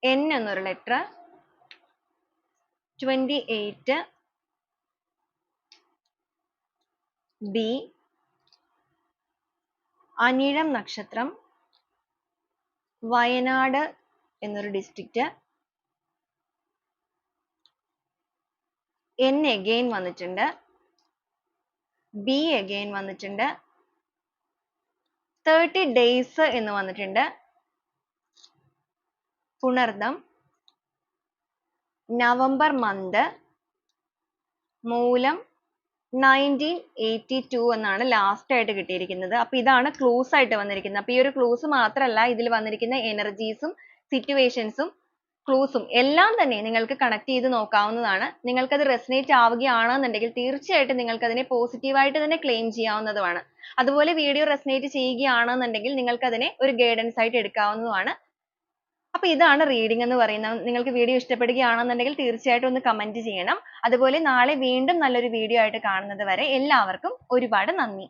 Speaker 1: N എന്നൊരു ലെറ്റർ, 28, B, അനിഴം നക്ഷത്രം, വയനാട് എന്നൊരു ഡിസ്ട്രിക്റ്റ്, N again വന്നിട്ടുണ്ട്, B again വന്നിട്ടുണ്ട്, 30 days എന്ന് വന്നിട്ടുണ്ട്, പുണർദം, നവംബർ മന്ത്, മൂലം, 1982 എന്നാണ് ലാസ്റ്റ് ആയിട്ട് കിട്ടിയിരിക്കുന്നത്. അപ്പൊ ഇതാണ് ക്ലൂസ് ആയിട്ട് വന്നിരിക്കുന്നത്. അപ്പൊ ഈ ഒരു ക്ലൂസ് മാത്രമല്ല ഇതിൽ വന്നിരിക്കുന്ന എനർജീസും സിറ്റുവേഷൻസും ക്ലൂസും എല്ലാം തന്നെ നിങ്ങൾക്ക് കണക്ട് ചെയ്ത് നോക്കാവുന്നതാണ്. നിങ്ങൾക്കത് റെസനേറ്റ് ആവുകയാണെന്നുണ്ടെങ്കിൽ തീർച്ചയായിട്ടും നിങ്ങൾക്ക് അതിനെ പോസിറ്റീവായിട്ട് തന്നെ ക്ലെയിം ചെയ്യാവുന്നതുമാണ്. അതുപോലെ വീഡിയോ റെസനേറ്റ് ചെയ്യുകയാണെന്നുണ്ടെങ്കിൽ നിങ്ങൾക്ക് അതിനെ ഒരു ഗൈഡൻസ് ആയിട്ട് എടുക്കാവുന്നതുമാണ്. അപ്പൊ ഇതാണ് റീഡിംഗ് എന്ന് പറയുന്നത്. നിങ്ങൾക്ക് വീഡിയോ ഇഷ്ടപ്പെടുകയാണെന്നുണ്ടെങ്കിൽ തീർച്ചയായിട്ടും ഒന്ന് കമന്റ് ചെയ്യണം. അതുപോലെ നാളെ വീണ്ടും നല്ലൊരു വീഡിയോ ആയിട്ട് കാണുന്നത് വരെ എല്ലാവർക്കും ഒരുപാട് നന്ദി.